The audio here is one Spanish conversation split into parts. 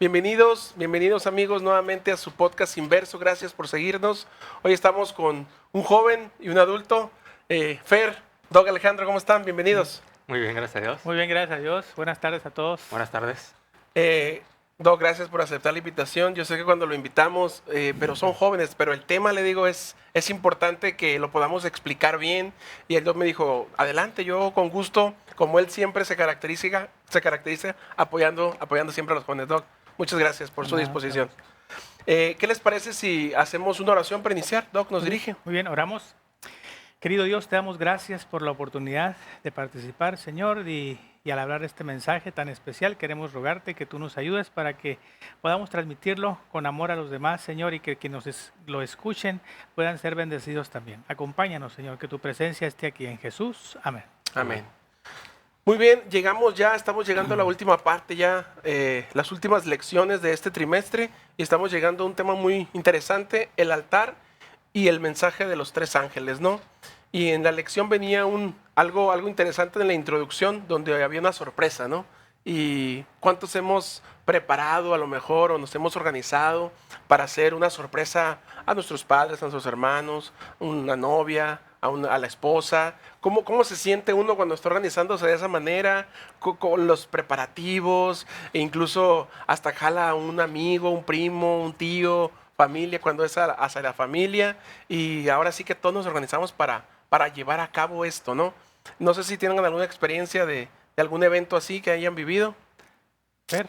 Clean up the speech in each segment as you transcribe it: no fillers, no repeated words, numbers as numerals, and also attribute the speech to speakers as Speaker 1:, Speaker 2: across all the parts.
Speaker 1: Bienvenidos amigos nuevamente a su podcast Inverso. Gracias por seguirnos. Hoy estamos con un joven y un adulto. Fer, Doc, Alejandro, ¿cómo están? Bienvenidos.
Speaker 2: Muy bien, gracias a Dios.
Speaker 3: Muy bien, gracias a Dios. Buenas tardes a todos.
Speaker 2: Buenas tardes.
Speaker 1: Doc, gracias por aceptar la invitación. Yo sé que cuando lo invitamos, pero son jóvenes, pero el tema, le digo, es importante que lo podamos explicar bien. Y el Doc me dijo, adelante, yo con gusto, como él siempre se caracteriza apoyando siempre a los jóvenes. Doc, muchas gracias por su disposición. ¿Qué les parece si hacemos una oración para iniciar? Doc, nos dirige.
Speaker 3: Muy bien, oramos. Querido Dios, te damos gracias por la oportunidad de participar, Señor, y al hablar este mensaje tan especial, queremos rogarte que tú nos ayudes para que podamos transmitirlo con amor a los demás, Señor, y que quienes lo escuchen puedan ser bendecidos también. Acompáñanos, Señor, que tu presencia esté aquí en Jesús. Amén.
Speaker 1: Amén. Muy bien, estamos llegando a la última parte las últimas lecciones de este trimestre, y estamos llegando a un tema muy interesante, el altar y el mensaje de los tres ángeles, ¿no? Y en la lección venía algo interesante en la introducción, donde había una sorpresa, ¿no? Y cuántos hemos preparado a lo mejor o nos hemos organizado para hacer una sorpresa a nuestros padres, a nuestros hermanos, una novia, a la esposa. ¿Cómo se siente uno cuando está organizándose de esa manera, con los preparativos, e incluso hasta jala a un amigo, un primo, un tío, familia, cuando es hacia la familia? Y ahora sí que todos nos organizamos para llevar a cabo esto, ¿no? No sé si tienen alguna experiencia de algún evento así que hayan vivido.
Speaker 3: Fer.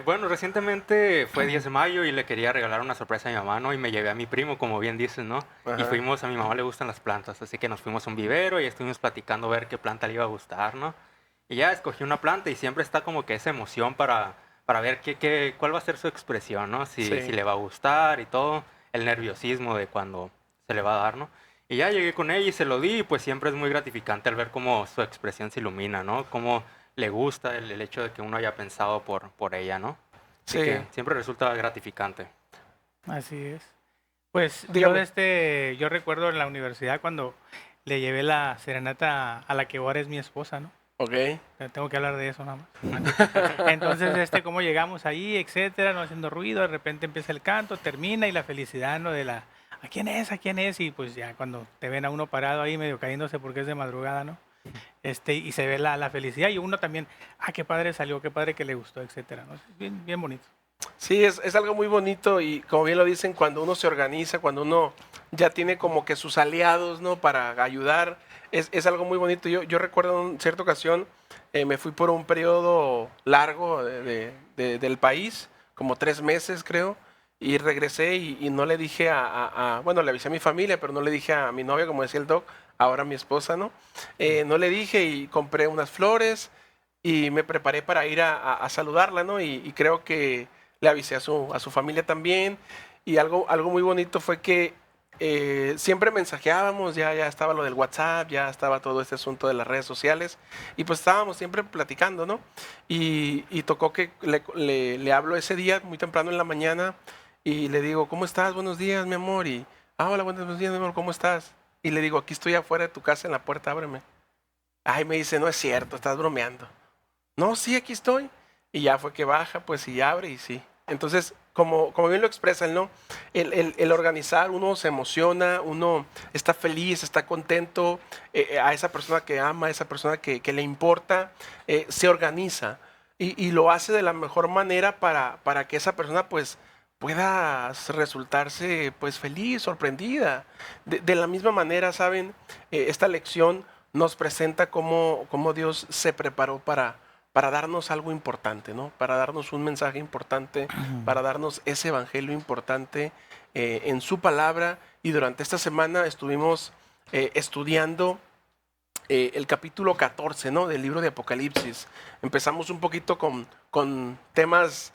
Speaker 2: Bueno, recientemente fue 10 de mayo y le quería regalar una sorpresa a mi mamá, ¿no? Y me llevé a mi primo, como bien dices, ¿no?
Speaker 1: Ajá.
Speaker 2: Y a mi mamá le gustan las plantas, así que nos fuimos a un vivero y estuvimos platicando a ver qué planta le iba a gustar, ¿no? Y ya escogí una planta y siempre está como que esa emoción para ver cuál va a ser su expresión, ¿no? Si le va a gustar y todo, el nerviosismo de cuando se le va a dar, ¿no? Y ya llegué con ella y se lo di, y pues siempre es muy gratificante al ver cómo su expresión se ilumina, ¿no? Cómo le gusta el hecho de que uno haya pensado por ella, ¿no? Así que siempre resulta gratificante.
Speaker 3: Así es. Pues yo recuerdo en la universidad cuando le llevé la serenata a la que ahora es mi esposa, ¿no?
Speaker 1: Ok.
Speaker 3: Tengo que hablar de eso nada más. Entonces, cómo llegamos ahí, etcétera, no haciendo ruido, de repente empieza el canto, termina y la felicidad, ¿no? De ¿a quién es? ¿A quién es? Y pues ya cuando te ven a uno parado ahí medio cayéndose porque es de madrugada, ¿no? Y se ve la felicidad y uno también, qué padre salió, qué padre que le gustó, etcétera, ¿no? Es bien bonito.
Speaker 1: Sí, es algo muy bonito, y como bien lo dicen, cuando uno se organiza, cuando uno ya tiene como que sus aliados, ¿no? Para ayudar, es algo muy bonito. Yo recuerdo en cierta ocasión, me fui por un periodo largo del país, como 3 meses creo, y regresé y no le dije bueno, le avisé a mi familia, pero no le dije a mi novia, como decía el Doc, ahora mi esposa, ¿no? No le dije, y compré unas flores y me preparé para ir a saludarla, ¿no? Y creo que le avisé a su familia también. Y algo muy bonito fue que siempre mensajeábamos, ya estaba lo del WhatsApp, ya estaba todo este asunto de las redes sociales, y pues estábamos siempre platicando, ¿no? Y tocó que le hablo ese día muy temprano en la mañana y le digo, ¿cómo estás? Buenos días, mi amor. Y, hola, buenos días, mi amor, ¿cómo estás? Y le digo, aquí estoy afuera de tu casa en la puerta, ábreme. Ay, me dice, no es cierto, estás bromeando. No, sí, aquí estoy. Y ya fue que baja, pues, y abre, y sí. Entonces, como bien lo expresan, ¿no? El organizar, uno se emociona, uno está feliz, está contento, a esa persona que ama, a esa persona que le importa, se organiza y lo hace de la mejor manera para que esa persona, pues, pueda resultarse, pues, feliz, sorprendida. De la misma manera, ¿saben? Esta lección nos presenta cómo Dios se preparó para darnos algo importante, ¿no? Para darnos un mensaje importante, para darnos ese evangelio importante en su palabra. Y durante esta semana estuvimos estudiando el capítulo 14, ¿no? Del libro de Apocalipsis. Empezamos un poquito con temas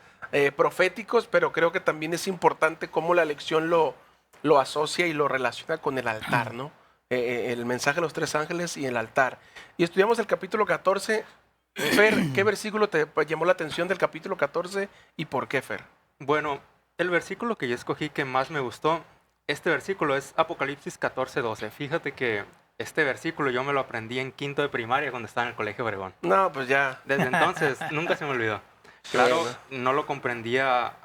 Speaker 1: proféticos, pero creo que también es importante cómo la lección lo asocia y lo relaciona con el altar, ¿no? El mensaje de los tres ángeles y el altar. Y estudiamos el capítulo 14. Fer, ¿qué versículo te llamó la atención del capítulo 14 y por qué, Fer?
Speaker 2: Bueno, el versículo que yo escogí que más me gustó, este versículo es Apocalipsis 14:12. Fíjate que este versículo yo me lo aprendí en quinto de primaria cuando estaba en el Colegio Obregón.
Speaker 1: No, pues ya.
Speaker 2: Desde entonces nunca se me olvidó. Claro,
Speaker 1: Bueno.
Speaker 2: no lo comprendía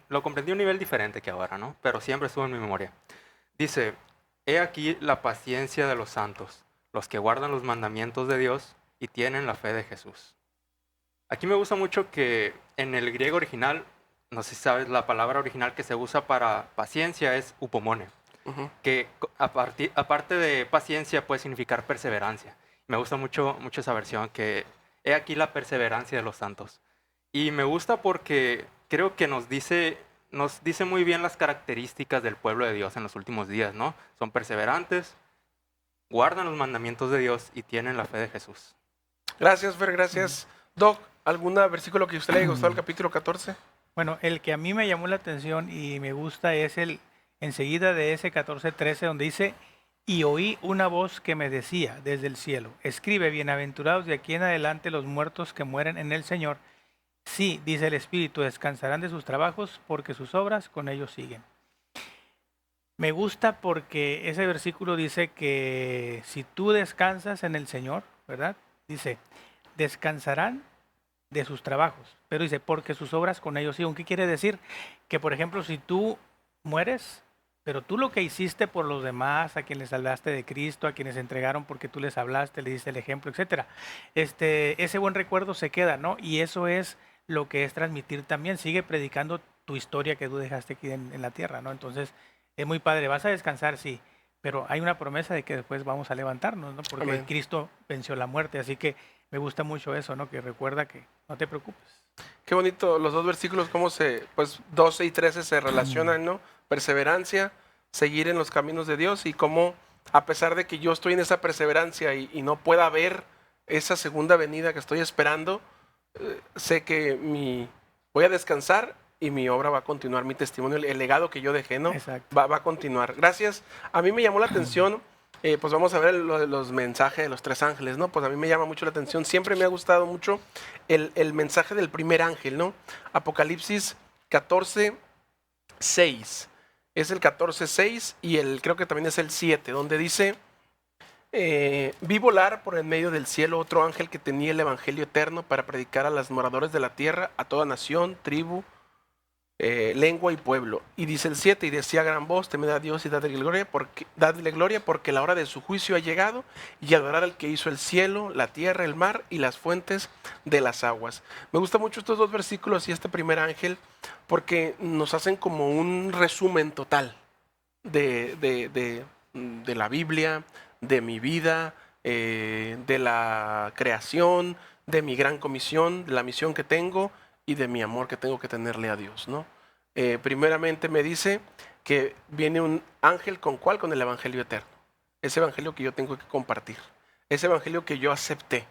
Speaker 2: lo comprendí a un nivel diferente que ahora, ¿no? Pero siempre estuvo en mi memoria. Dice, he aquí la paciencia de los santos, los que guardan los mandamientos de Dios y tienen la fe de Jesús. Aquí me gusta mucho que en el griego original, no sé si sabes, la palabra original que se usa para paciencia es upomone,
Speaker 1: Ujú.
Speaker 2: que aparte de paciencia puede significar perseverancia. Me gusta mucho esa versión, que he aquí la perseverancia de los santos. Y me gusta porque creo que nos dice muy bien las características del pueblo de Dios en los últimos días, ¿no? Son perseverantes, guardan los mandamientos de Dios y tienen la fe de Jesús.
Speaker 1: Gracias, Fer, gracias. Doc, ¿algún versículo que a usted le haya gustado, el capítulo 14?
Speaker 3: Bueno, el que a mí me llamó la atención y me gusta es el enseguida de ese 14:13, donde dice, y oí una voz que me decía desde el cielo, escribe, bienaventurados de aquí en adelante los muertos que mueren en el Señor. Sí, dice el Espíritu, descansarán de sus trabajos porque sus obras con ellos siguen. Me gusta porque ese versículo dice que si tú descansas en el Señor, ¿verdad? Dice, descansarán de sus trabajos, pero dice, porque sus obras con ellos siguen. ¿Qué quiere decir? Que, por ejemplo, si tú mueres, pero tú lo que hiciste por los demás, a quienes hablaste de Cristo, a quienes entregaron porque tú les hablaste, le diste el ejemplo, etcétera, ese buen recuerdo se queda, ¿no? Y eso es lo que es transmitir también. Sigue predicando tu historia que tú dejaste aquí en la tierra, ¿no? Entonces, es muy padre. Vas a descansar, sí, pero hay una promesa de que después vamos a levantarnos, ¿no? Porque
Speaker 1: Amén.
Speaker 3: Cristo venció la muerte, así que me gusta mucho eso, ¿no? Que recuerda que no te preocupes.
Speaker 1: Qué bonito los dos versículos, cómo pues 12 y 13 se relacionan, ¿no? Perseverancia, seguir en los caminos de Dios y cómo, a pesar de que yo estoy en esa perseverancia y no pueda ver esa segunda venida que estoy esperando, sé que voy a descansar y mi obra va a continuar, mi testimonio, el legado que yo dejé, ¿no?
Speaker 3: Exacto.
Speaker 1: Va a continuar. Gracias. A mí me llamó la atención, pues vamos a ver los mensajes de los tres ángeles, ¿no? Pues a mí me llama mucho la atención. Siempre me ha gustado mucho el mensaje del primer ángel, ¿no? Apocalipsis 14:6. Es el 14:6 y creo que también es el 7, donde dice... vi volar por en medio del cielo otro ángel que tenía el evangelio eterno para predicar a los moradores de la tierra, a toda nación, tribu, lengua y pueblo. Y dice el 7, y decía a gran voz, temed a Dios y dadle gloria porque la hora de su juicio ha llegado, y adorar al que hizo el cielo, la tierra, el mar y las fuentes de las aguas. Me gustan mucho estos dos versículos y este primer ángel porque nos hacen como un resumen total de la Biblia, de mi vida, de la creación, de mi gran comisión, de la misión que tengo y de mi amor que tengo que tenerle a Dios, ¿no? Primeramente me dice que viene un ángel con el evangelio eterno, ese evangelio que yo tengo que compartir, ese evangelio que yo acepté,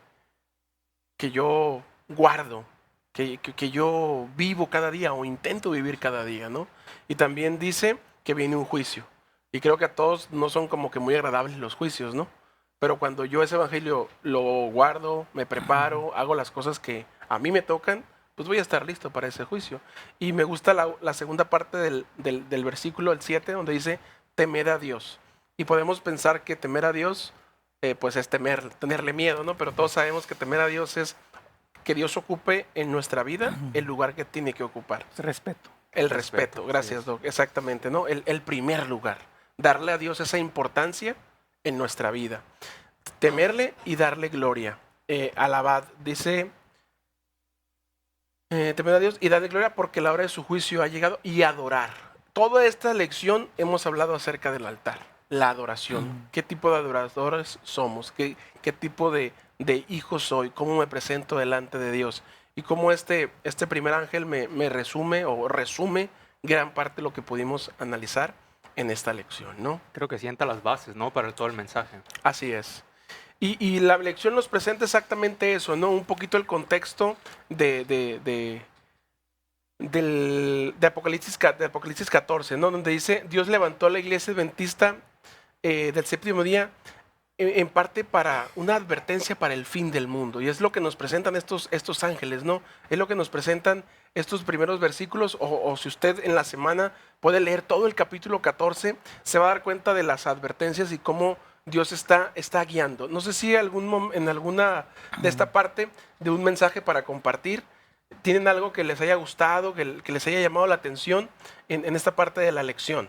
Speaker 1: que yo guardo, que yo vivo cada día o intento vivir cada día, ¿no? Y también dice que viene un juicio. Y creo que a todos no son como que muy agradables los juicios, ¿no? Pero cuando yo ese evangelio lo guardo, me preparo, hago las cosas que a mí me tocan, pues voy a estar listo para ese juicio. Y me gusta la segunda parte del versículo, el 7, donde dice, temed a Dios. Y podemos pensar que temer a Dios, pues es tenerle miedo, ¿no? Pero todos sabemos que temer a Dios es que Dios ocupe en nuestra vida el lugar que tiene que ocupar.
Speaker 3: Respeto.
Speaker 1: El respeto, gracias,
Speaker 2: sí.
Speaker 1: Doc, exactamente, ¿no? El primer lugar. Darle a Dios esa importancia en nuestra vida. Temerle y darle gloria. Alabad, dice, temer a Dios y darle gloria porque la hora de su juicio ha llegado, y adorar. Toda esta lección hemos hablado acerca del altar, la adoración. ¿Qué tipo de adoradores somos? ¿Qué tipo de hijos soy? ¿Cómo me presento delante de Dios? Y cómo este primer ángel me resume gran parte de lo que pudimos analizar en esta lección, ¿no?
Speaker 2: Creo que sienta las bases, ¿no? Para todo el mensaje.
Speaker 1: Así es. Y la lección nos presenta exactamente eso, ¿no? Un poquito el contexto de Apocalipsis 14, ¿no? Donde dice, Dios levantó a la iglesia adventista del séptimo día en parte para una advertencia para el fin del mundo. Y es lo que nos presentan estos ángeles, ¿no? Es lo que nos presentan estos primeros versículos, o si usted en la semana puede leer todo el capítulo 14, se va a dar cuenta de las advertencias y cómo Dios está guiando. No sé si en alguna de esta parte de un mensaje para compartir, ¿Tienen algo que les haya gustado, que les haya llamado la atención en esta parte de la lección?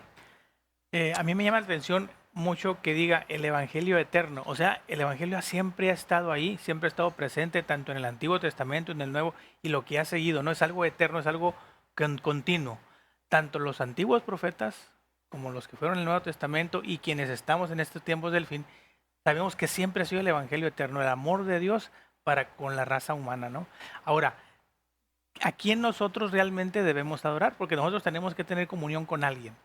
Speaker 3: A mí me llama la atención mucho que diga el Evangelio eterno. O sea, el Evangelio siempre ha estado ahí, siempre ha estado presente, tanto en el Antiguo Testamento, en el Nuevo, y lo que ha seguido, ¿no? Es algo eterno, es algo continuo. Tanto los antiguos profetas como los que fueron en el Nuevo Testamento y quienes estamos en estos tiempos del fin, sabemos que siempre ha sido el Evangelio eterno, el amor de Dios para con la raza humana, ¿no? Ahora, ¿a quién nosotros realmente debemos adorar? Porque nosotros tenemos que tener comunión con alguien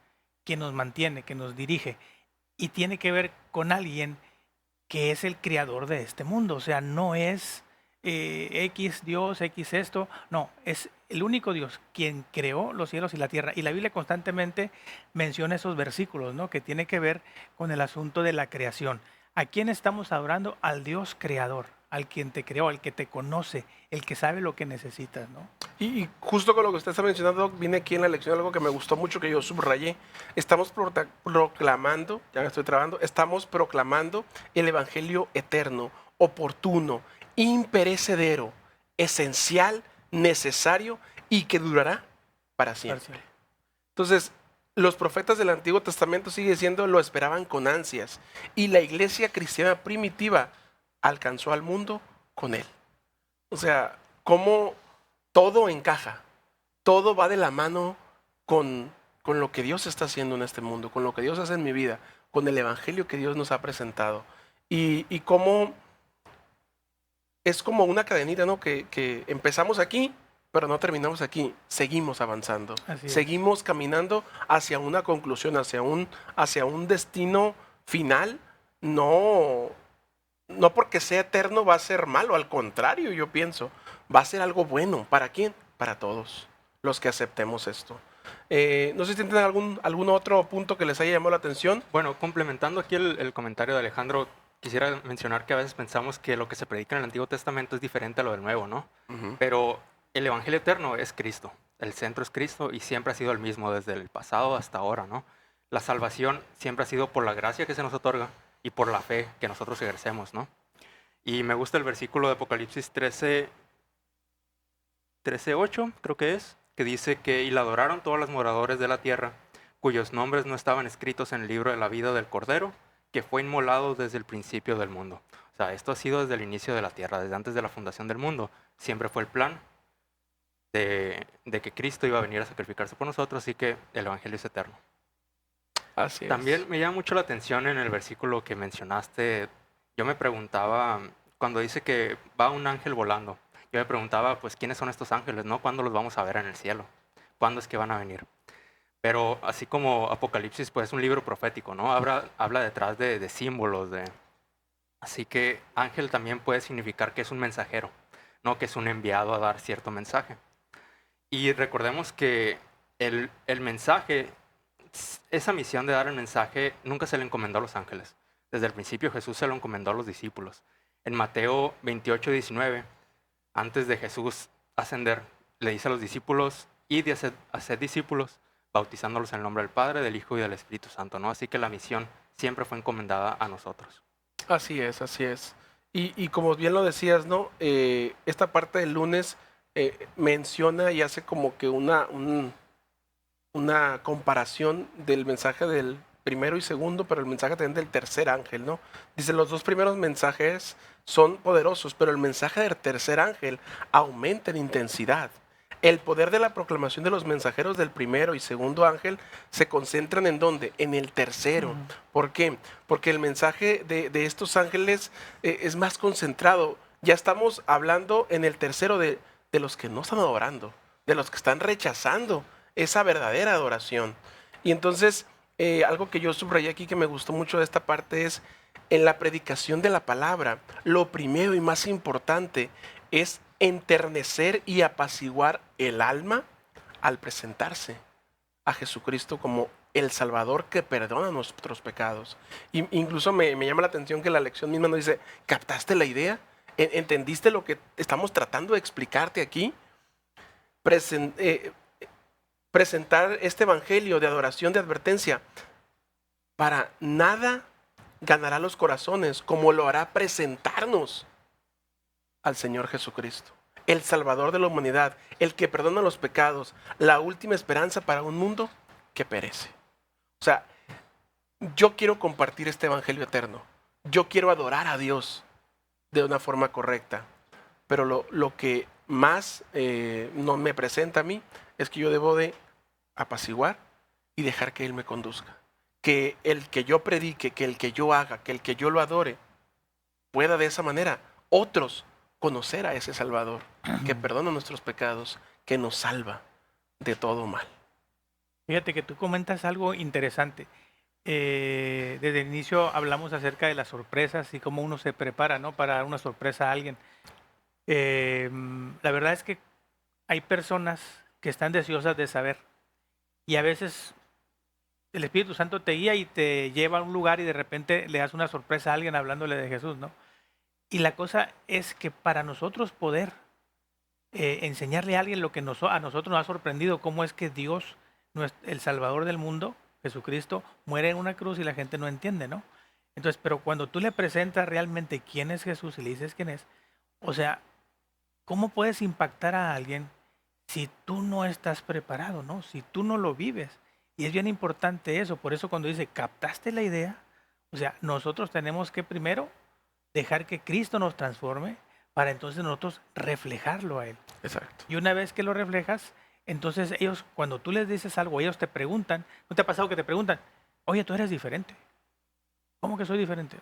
Speaker 3: que nos mantiene, que nos dirige, y tiene que ver con alguien que es el creador de este mundo. O sea, no es X Dios, X esto, no, es el único Dios quien creó los cielos y la tierra. Y la Biblia constantemente menciona esos versículos, ¿no? Que tiene que ver con el asunto de la creación. ¿A quién estamos adorando? Al Dios creador, al quien te creó, al que te conoce, el que sabe lo que necesitas, ¿no?
Speaker 1: Y justo con lo que usted está mencionando, viene aquí en la lección algo que me gustó mucho, que yo subrayé. Estamos proclamando, ya me estoy trabando, estamos proclamando el Evangelio eterno, oportuno, imperecedero, esencial, necesario y que durará para siempre. Entonces, los profetas del Antiguo Testamento, sigue diciendo, lo esperaban con ansias. Y la iglesia cristiana primitiva alcanzó al mundo con él. O sea, cómo todo encaja, todo va de la mano con lo que Dios está haciendo en este mundo, con lo que Dios hace en mi vida, con el evangelio que Dios nos ha presentado. Y cómo es como una cadenita, ¿no? Que empezamos aquí, pero no terminamos aquí, seguimos avanzando, seguimos caminando hacia una conclusión, hacia un destino final. No porque sea eterno va a ser malo, al contrario, yo pienso, va a ser algo bueno. ¿Para quién? Para todos los que aceptemos esto. No sé si tienen algún otro punto que les haya llamado la atención.
Speaker 2: Bueno, complementando aquí el comentario de Alejandro, quisiera mencionar que a veces pensamos que lo que se predica en el Antiguo Testamento es diferente a lo del Nuevo, ¿no? Pero el Evangelio eterno es Cristo, el centro es Cristo y siempre ha sido el mismo desde el pasado hasta ahora, ¿no? La salvación siempre ha sido por la gracia que se nos otorga y por la fe que nosotros ejercemos, ¿no? Y me gusta el versículo de Apocalipsis 13:8, creo que es, que dice que y la adoraron todos los moradores de la tierra, cuyos nombres no estaban escritos en el libro de la vida del Cordero, que fue inmolado desde el principio del mundo. O sea, esto ha sido desde el inicio de la tierra, desde antes de la fundación del mundo. Siempre fue el plan de que Cristo iba a venir a sacrificarse por nosotros, así que el Evangelio es eterno.
Speaker 1: Así es.
Speaker 2: También me llama mucho la atención en el versículo que mencionaste. Yo me preguntaba, cuando dice que va un ángel volando, yo me preguntaba, pues, ¿quiénes son estos ángeles, no? ¿Cuándo los vamos a ver en el cielo? ¿Cuándo es que van a venir? Pero así como Apocalipsis, pues, es un libro profético, ¿no? Habla detrás de símbolos, Así que ángel también puede significar que es un mensajero, ¿no? Que es un enviado a dar cierto mensaje. Y recordemos que el mensaje, esa misión de dar el mensaje, nunca se le encomendó a los ángeles. Desde el principio Jesús se lo encomendó a los discípulos. En Mateo 28:19, antes de Jesús ascender, le dice a los discípulos, id y haced discípulos, bautizándolos en el nombre del Padre, del Hijo y del Espíritu Santo, ¿no? Así que la misión siempre fue encomendada a nosotros.
Speaker 1: Así es, así es. Y como bien lo decías, ¿no? Esta parte del lunes menciona y hace como que una comparación del mensaje del primero y segundo, pero el mensaje también del tercer ángel, ¿no? Dice, los dos primeros mensajes son poderosos, pero el mensaje del tercer ángel aumenta en intensidad. El poder de la proclamación de los mensajeros del primero y segundo ángel se concentran ¿en dónde? En el tercero. ¿Por qué? Porque el mensaje de estos ángeles es más concentrado. Ya estamos hablando en el tercero de los que no están adorando, de los que están rechazando esa verdadera adoración. Y entonces, algo que yo subrayé aquí que me gustó mucho de esta parte es, en la predicación de la palabra, lo primero y más importante es enternecer y apaciguar el alma al presentarse a Jesucristo como el Salvador que perdona nuestros pecados. Incluso me llama la atención que la lección misma nos dice, ¿captaste la idea? ¿Entendiste lo que estamos tratando de explicarte aquí? Presentar este evangelio de adoración, de advertencia, para nada ganará los corazones como lo hará presentarnos al Señor Jesucristo. el Salvador de la humanidad, el que perdona los pecados, la última esperanza para un mundo que perece. O sea, yo quiero compartir este evangelio eterno. Yo quiero adorar a Dios de una forma correcta. Pero lo que más no me presenta a mí es que yo debo de apaciguar y dejar que Él me conduzca. Que el que yo predique, que el que yo haga, que el que yo lo adore, pueda de esa manera otros conocer a ese Salvador que perdona nuestros pecados, que nos salva de todo mal.
Speaker 3: Fíjate que tú comentas algo interesante. Desde el inicio hablamos acerca de las sorpresas y cómo uno se prepara, ¿no?, para dar una sorpresa a alguien. La verdad es que hay personas que están deseosas de saber y a veces el Espíritu Santo te guía y te lleva a un lugar y de repente le das una sorpresa a alguien hablándole de Jesús, ¿no? Y la cosa es que para nosotros poder enseñarle a alguien lo que a nosotros nos ha sorprendido, cómo es que Dios, el Salvador del mundo, Jesucristo, muere en una cruz y la gente no entiende, ¿no? Entonces, pero cuando tú le presentas realmente quién es Jesús y le dices quién es, o sea, ¿cómo puedes impactar a alguien si tú no estás preparado, ¿no? Si tú no lo vives. Y es bien importante eso. Por eso cuando dice, ¿captaste la idea? O sea, nosotros tenemos que primero dejar que Cristo nos transforme para entonces nosotros reflejarlo a Él.
Speaker 1: Exacto.
Speaker 3: Y una vez que lo reflejas, entonces ellos, cuando tú les dices algo, ellos te preguntan, ¿no te ha pasado que te preguntan, oye, tú eres diferente? ¿Cómo que soy diferente?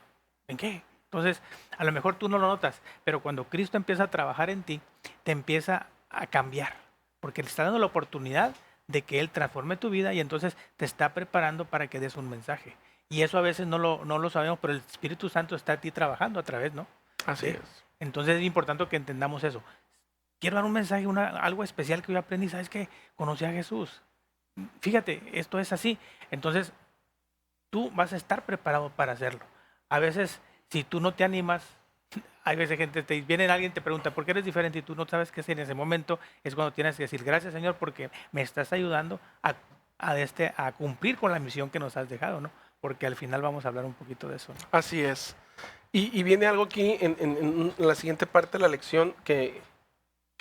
Speaker 3: ¿En qué? Entonces, a lo mejor tú no lo notas, pero cuando Cristo empieza a trabajar en ti, te empieza a cambiar, porque le está dando la oportunidad de que Él transforme tu vida y entonces te está preparando para que des un mensaje. Y eso a veces no lo sabemos, pero el Espíritu Santo está a ti trabajando a través, ¿no?
Speaker 1: Así
Speaker 3: ¿Sí?
Speaker 1: es.
Speaker 3: Entonces es importante que entendamos eso. Quiero dar un mensaje, algo especial que yo aprendí, ¿sabes qué? Conocí a Jesús. Fíjate, esto es así. Entonces, tú vas a estar preparado para hacerlo. A veces, si tú no te animas, hay veces gente viene alguien te pregunta, ¿por qué eres diferente? Y tú no sabes qué hacer en ese momento. Es cuando tienes que decir, gracias Señor, porque me estás ayudando a cumplir con la misión que nos has dejado, ¿no? Porque al final vamos a hablar un poquito de eso, ¿no?
Speaker 1: Así es. Y viene algo aquí en la siguiente parte de la lección que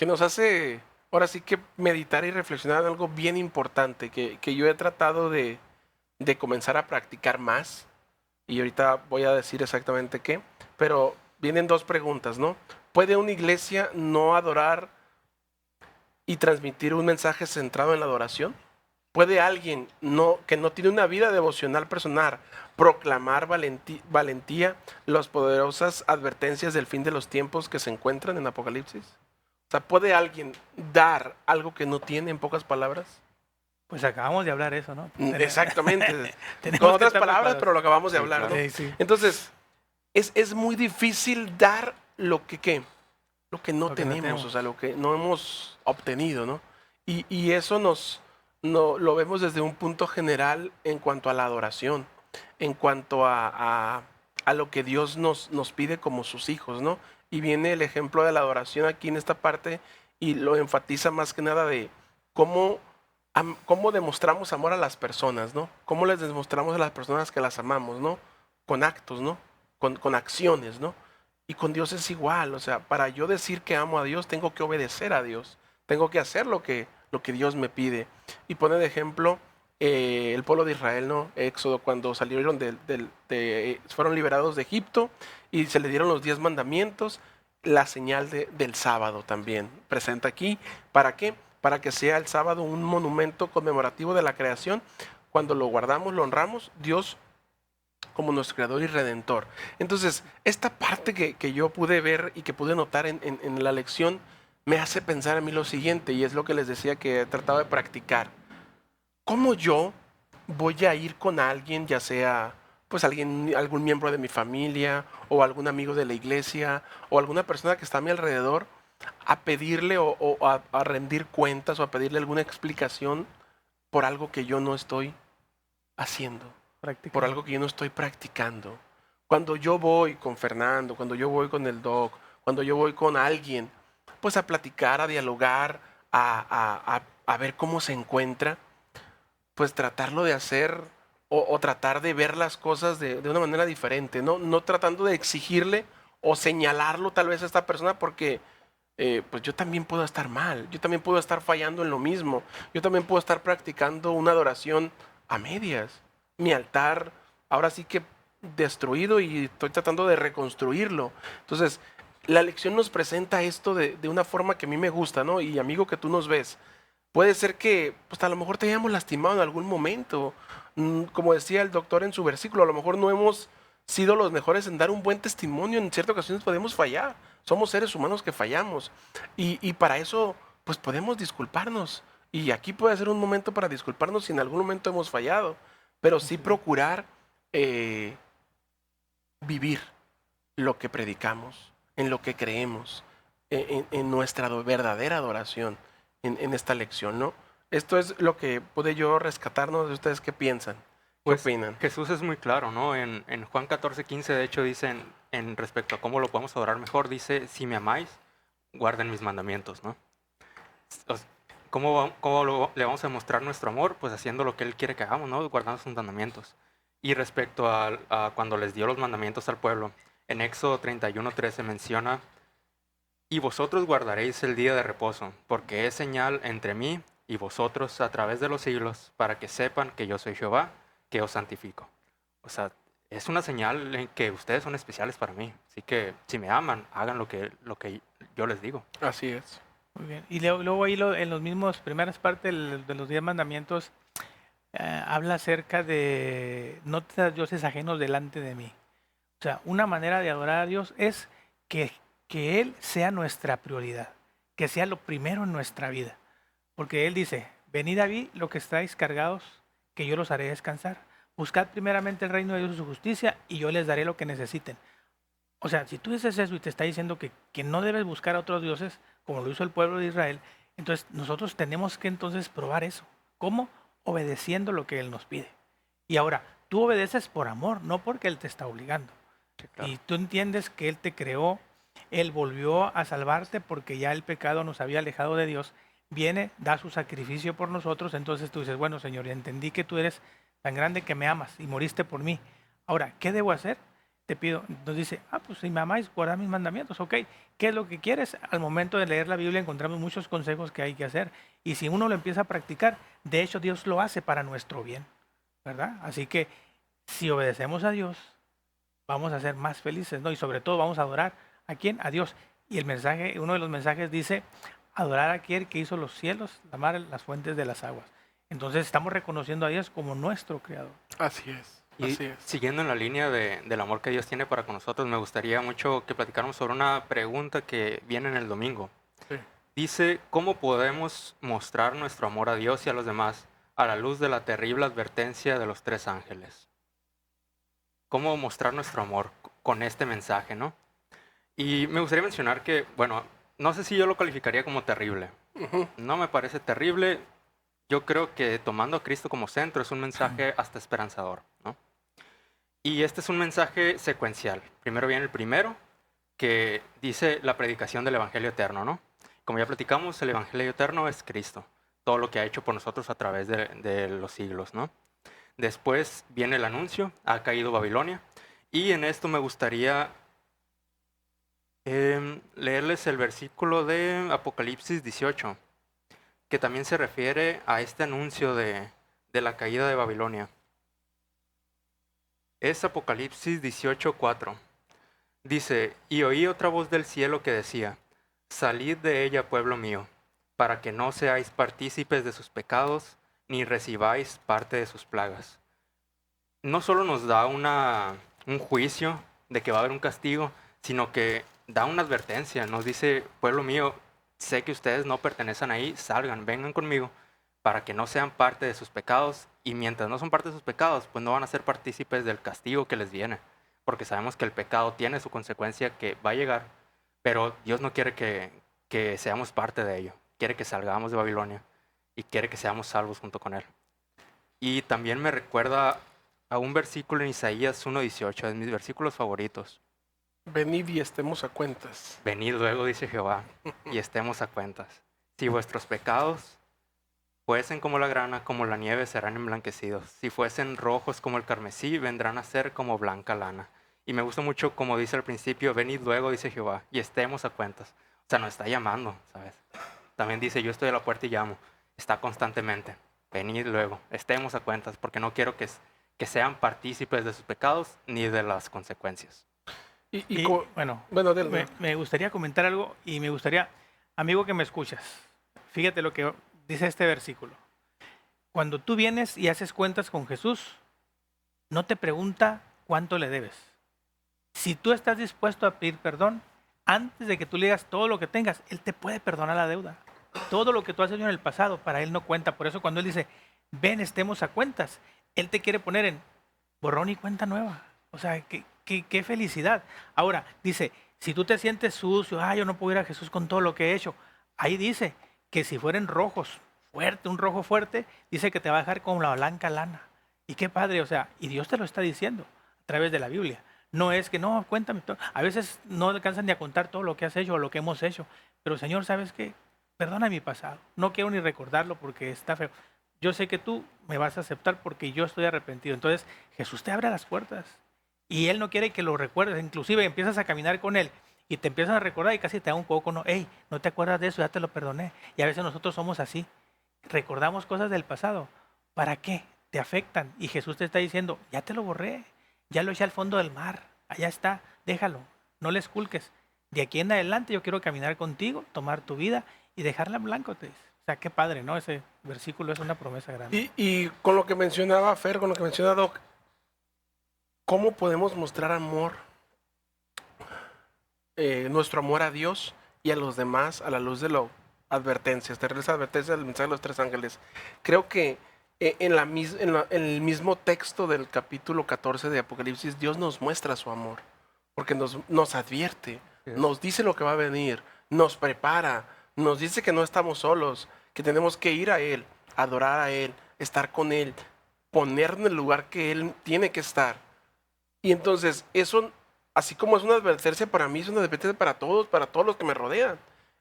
Speaker 1: nos hace, ahora sí que meditar y reflexionar en algo bien importante que yo he tratado de comenzar a practicar más. Y ahorita voy a decir exactamente qué. Pero vienen dos preguntas, ¿no? ¿Puede una iglesia no adorar y transmitir un mensaje centrado en la adoración? ¿Puede alguien que no tiene una vida devocional personal proclamar valentía las poderosas advertencias del fin de los tiempos que se encuentran en Apocalipsis? O sea, ¿puede alguien dar algo que no tiene, en pocas palabras?
Speaker 3: Pues acabamos de hablar eso, ¿no?
Speaker 1: Exactamente.
Speaker 3: Tenemos
Speaker 1: Con
Speaker 3: que
Speaker 1: otras
Speaker 3: estar
Speaker 1: palabras,
Speaker 3: preparados.
Speaker 1: pero lo acabamos de
Speaker 2: Sí,
Speaker 1: hablar,
Speaker 2: claro.
Speaker 1: ¿no?
Speaker 3: Sí, sí.
Speaker 1: Entonces, es muy difícil dar lo que ¿qué? Lo que no
Speaker 3: Lo que no
Speaker 1: tenemos,
Speaker 3: tenemos.
Speaker 1: o sea, lo que no hemos obtenido, ¿no? Y eso lo vemos desde un punto general en cuanto a la adoración, en cuanto a lo que Dios nos pide como sus hijos, ¿no? Y viene el ejemplo de la adoración aquí en esta parte y lo enfatiza más que nada de cómo demostramos amor a las personas, ¿no? Cómo les demostramos a las personas que las amamos, ¿no? Con actos, ¿no? Con acciones, ¿no? Y con Dios es igual, o sea, para yo decir que amo a Dios, tengo que obedecer a Dios, tengo que hacer lo que Dios me pide. Y pone de ejemplo el pueblo de Israel, ¿no? Éxodo, cuando salieron fueron liberados de Egipto y se le dieron los 10 mandamientos, la señal del sábado también presenta aquí. ¿Para qué? Para que sea el sábado un monumento conmemorativo de la creación. Cuando lo guardamos, lo honramos, Dios como nuestro creador y redentor. Entonces, esta parte que yo pude ver y que pude notar en la lección me hace pensar a mí lo siguiente, y es lo que les decía que he tratado de practicar. ¿Cómo yo voy a ir con alguien, ya sea pues algún miembro de mi familia o algún amigo de la iglesia o alguna persona que está a mi alrededor, a pedirle o a rendir cuentas o a pedirle alguna explicación por algo que yo no estoy haciendo, por algo que yo no estoy practicando? Cuando yo voy con Fernando, cuando yo voy con el Doc, cuando yo voy con alguien, pues a platicar, a dialogar, a ver cómo se encuentra, pues tratarlo de hacer o tratar de ver las cosas de una manera diferente, no tratando de exigirle o señalarlo tal vez a esta persona porque pues yo también puedo estar mal, yo también puedo estar fallando en lo mismo, yo también puedo estar practicando una adoración a medias. Mi altar ahora sí que destruido y estoy tratando de reconstruirlo. Entonces, la lección nos presenta esto de una forma que a mí me gusta, ¿no? Y amigo que tú nos ves, puede ser que pues a lo mejor te hayamos lastimado en algún momento. Como decía el doctor en su versículo, a lo mejor no hemos sido los mejores en dar un buen testimonio, en ciertas ocasiones podemos fallar. Somos seres humanos que fallamos. Y para eso, pues podemos disculparnos. Y aquí puede ser un momento para disculparnos si en algún momento hemos fallado. Pero sí procurar vivir lo que predicamos, en lo que creemos, en nuestra verdadera adoración, en esta lección, ¿no? Esto es lo que pude yo rescatarnos de ustedes. ¿Qué piensan? ¿Qué
Speaker 2: Pues
Speaker 1: opinan?
Speaker 2: Jesús es muy claro, ¿no? En Juan 14:15, de hecho, dice en respecto a cómo lo podemos adorar mejor, dice, si me amáis, guarden mis mandamientos, ¿no? O sea, le vamos a demostrar nuestro amor? Pues haciendo lo que Él quiere que hagamos, ¿no? Guardando sus mandamientos. Y respecto a cuando les dio los mandamientos al pueblo, en Éxodo 31:13 menciona, y vosotros guardaréis el día de reposo, porque es señal entre mí y vosotros a través de los siglos, para que sepan que yo soy Jehová, que os santifico. O sea, es una señal en que ustedes son especiales para mí. Así que si me aman, hagan lo que yo les digo.
Speaker 1: Así es.
Speaker 3: Muy bien. Y luego ahí en los mismos primeras partes de los 10 mandamientos habla acerca de no te das dioses ajenos delante de mí. O sea, una manera de adorar a Dios es que Él sea nuestra prioridad, que sea lo primero en nuestra vida. Porque Él dice, venid a mí lo que estáis cargados, que yo los haré descansar. Buscad primeramente el reino de Dios y su justicia, y yo les daré lo que necesiten. O sea, si tú dices eso y te está diciendo que no debes buscar a otros dioses, como lo hizo el pueblo de Israel, entonces nosotros tenemos que entonces probar eso. ¿Cómo? Obedeciendo lo que Él nos pide. Y ahora, tú obedeces por amor, no porque Él te está obligando.
Speaker 2: Sí, claro.
Speaker 3: Y tú entiendes que Él te creó, Él volvió a salvarte porque ya el pecado nos había alejado de Dios. Viene, da su sacrificio por nosotros, entonces tú dices, bueno, Señor, entendí que tú eres tan grande que me amas y moriste por mí. Ahora, ¿qué debo hacer? Te pido, nos dice, pues si me amáis, guardad mis mandamientos, ok. ¿Qué es lo que quieres? Al momento de leer la Biblia encontramos muchos consejos que hay que hacer. Y si uno lo empieza a practicar, de hecho Dios lo hace para nuestro bien, ¿verdad? Así que si obedecemos a Dios, vamos a ser más felices, ¿no? Y sobre todo vamos a adorar ¿a quién? A Dios. Y el mensaje, uno de los mensajes dice, adorar a aquel que hizo los cielos, la mar, las fuentes de las aguas. Entonces estamos reconociendo a Dios como nuestro creador.
Speaker 1: Así es.
Speaker 2: Y
Speaker 1: Así es.
Speaker 2: siguiendo en la línea del amor que Dios tiene para con nosotros, me gustaría mucho que platicáramos sobre una pregunta que viene en el domingo.
Speaker 1: Sí.
Speaker 2: Dice, ¿cómo podemos mostrar nuestro amor a Dios y a los demás a la luz de la terrible advertencia de los 3 ángeles? ¿Cómo mostrar nuestro amor con este mensaje, no? Y me gustaría mencionar que, bueno, no sé si yo lo calificaría como terrible. No me parece terrible. Yo creo que tomando a Cristo como centro es un mensaje hasta esperanzador, ¿no? Y este es un mensaje secuencial. Primero viene el primero, que dice la predicación del Evangelio eterno, ¿no? Como ya platicamos, el Evangelio eterno es Cristo, todo lo que ha hecho por nosotros a través de los siglos, ¿no? Después viene el anuncio, ha caído Babilonia, y en esto me gustaría leerles el versículo de Apocalipsis 18, que también se refiere a este anuncio de la caída de Babilonia. Es Apocalipsis 18:4. Dice, y oí otra voz del cielo que decía, salid de ella, pueblo mío, para que no seáis partícipes de sus pecados, ni recibáis parte de sus plagas. No solo nos da un juicio de que va a haber un castigo, sino que da una advertencia. Nos dice, pueblo mío, sé que ustedes no pertenecen ahí, salgan, vengan conmigo, para que no sean parte de sus pecados, y mientras no son parte de sus pecados, pues no van a ser partícipes del castigo que les viene, porque sabemos que el pecado tiene su consecuencia que va a llegar, pero Dios no quiere que seamos parte de ello, quiere que salgamos de Babilonia, y quiere que seamos salvos junto con Él. Y también me recuerda a un versículo en Isaías 1:18, de mis versículos favoritos.
Speaker 1: Venid y estemos a cuentas.
Speaker 2: Venid luego, dice Jehová, y estemos a cuentas. Si vuestros pecados fuesen como la grana, como la nieve, serán emblanquecidos. Si fuesen rojos como el carmesí, vendrán a ser como blanca lana. Y me gusta mucho como dice al principio, venid luego, dice Jehová, y estemos a cuentas. O sea, nos está llamando, ¿sabes? También dice, yo estoy a la puerta y llamo. Está constantemente. Venid luego, estemos a cuentas, porque no quiero que sean partícipes de sus pecados ni de las consecuencias.
Speaker 3: Y bueno, me gustaría comentar algo y me gustaría, amigo que me escuchas, fíjate lo que dice este versículo. Cuando tú vienes y haces cuentas con Jesús, no te pregunta cuánto le debes. Si tú estás dispuesto a pedir perdón, antes de que tú le digas todo lo que tengas, Él te puede perdonar la deuda. Todo lo que tú has hecho en el pasado, para Él no cuenta. Por eso cuando Él dice, ven, estemos a cuentas, Él te quiere poner en borrón y cuenta nueva. O sea, qué felicidad. Ahora, dice, si tú te sientes sucio, yo no puedo ir a Jesús con todo lo que he hecho. Ahí dice que si fueren rojos, un rojo fuerte, dice que te va a dejar con la blanca lana. Y qué padre, o sea, y Dios te lo está diciendo a través de la Biblia. No es que, no, cuéntame todo. A veces no alcanzan ni a contar todo lo que has hecho o lo que hemos hecho. Pero Señor, ¿sabes qué? Perdona mi pasado. No quiero ni recordarlo porque está feo. Yo sé que tú me vas a aceptar porque yo estoy arrepentido. Entonces, Jesús te abre las puertas. Y Él no quiere que lo recuerdes. Inclusive empiezas a caminar con Él y te empiezas a recordar y casi te da un poco, no, hey, no te acuerdas de eso, ya te lo perdoné. Y a veces nosotros somos así. Recordamos cosas del pasado. ¿Para qué? Te afectan. Y Jesús te está diciendo, ya te lo borré. Ya lo eché al fondo del mar. Allá está. Déjalo. No le esculques. De aquí en adelante yo quiero caminar contigo, tomar tu vida y dejarla en blanco. Te dice. O sea, qué padre, ¿no? Ese versículo es una promesa grande.
Speaker 1: Y con lo que mencionaba Fer, con lo que menciona Doc, ¿cómo podemos mostrar amor? Nuestro amor a Dios y a los demás a la luz de las advertencias, terribles advertencias del mensaje de los tres ángeles. Creo que en el mismo texto del capítulo 14 de Apocalipsis, Dios nos muestra su amor, porque nos advierte, nos dice lo que va a venir, nos prepara, nos dice que no estamos solos, que tenemos que ir a Él, adorar a Él, estar con Él, ponernos en el lugar que Él tiene que estar. Y entonces eso, así como es una advertencia para mí, es una advertencia para todos los que me rodean.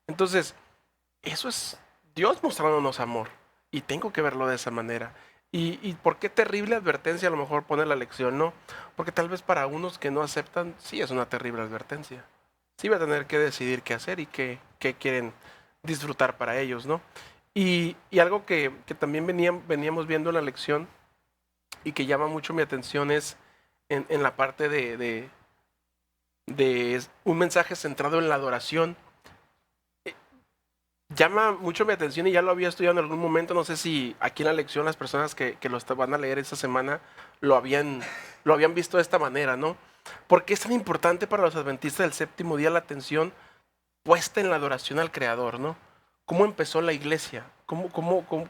Speaker 1: Entonces, eso es Dios mostrándonos amor. Y tengo que verlo de esa manera. ¿Y por qué terrible advertencia? A lo mejor pone la lección, ¿no? Porque tal vez para unos que no aceptan, sí es una terrible advertencia. Sí va a tener que decidir qué hacer y qué quieren disfrutar para ellos, ¿no? Y algo que también veníamos viendo en la lección y que llama mucho mi atención es en la parte de un mensaje centrado en la adoración. Llama mucho mi atención y ya lo había estudiado en algún momento. No sé si aquí en la lección las personas que lo van a leer esta semana lo habían visto de esta manera, ¿no? ¿Por qué es tan importante para los adventistas del séptimo día la atención puesta en la adoración al Creador, ¿no? ¿Cómo empezó la iglesia?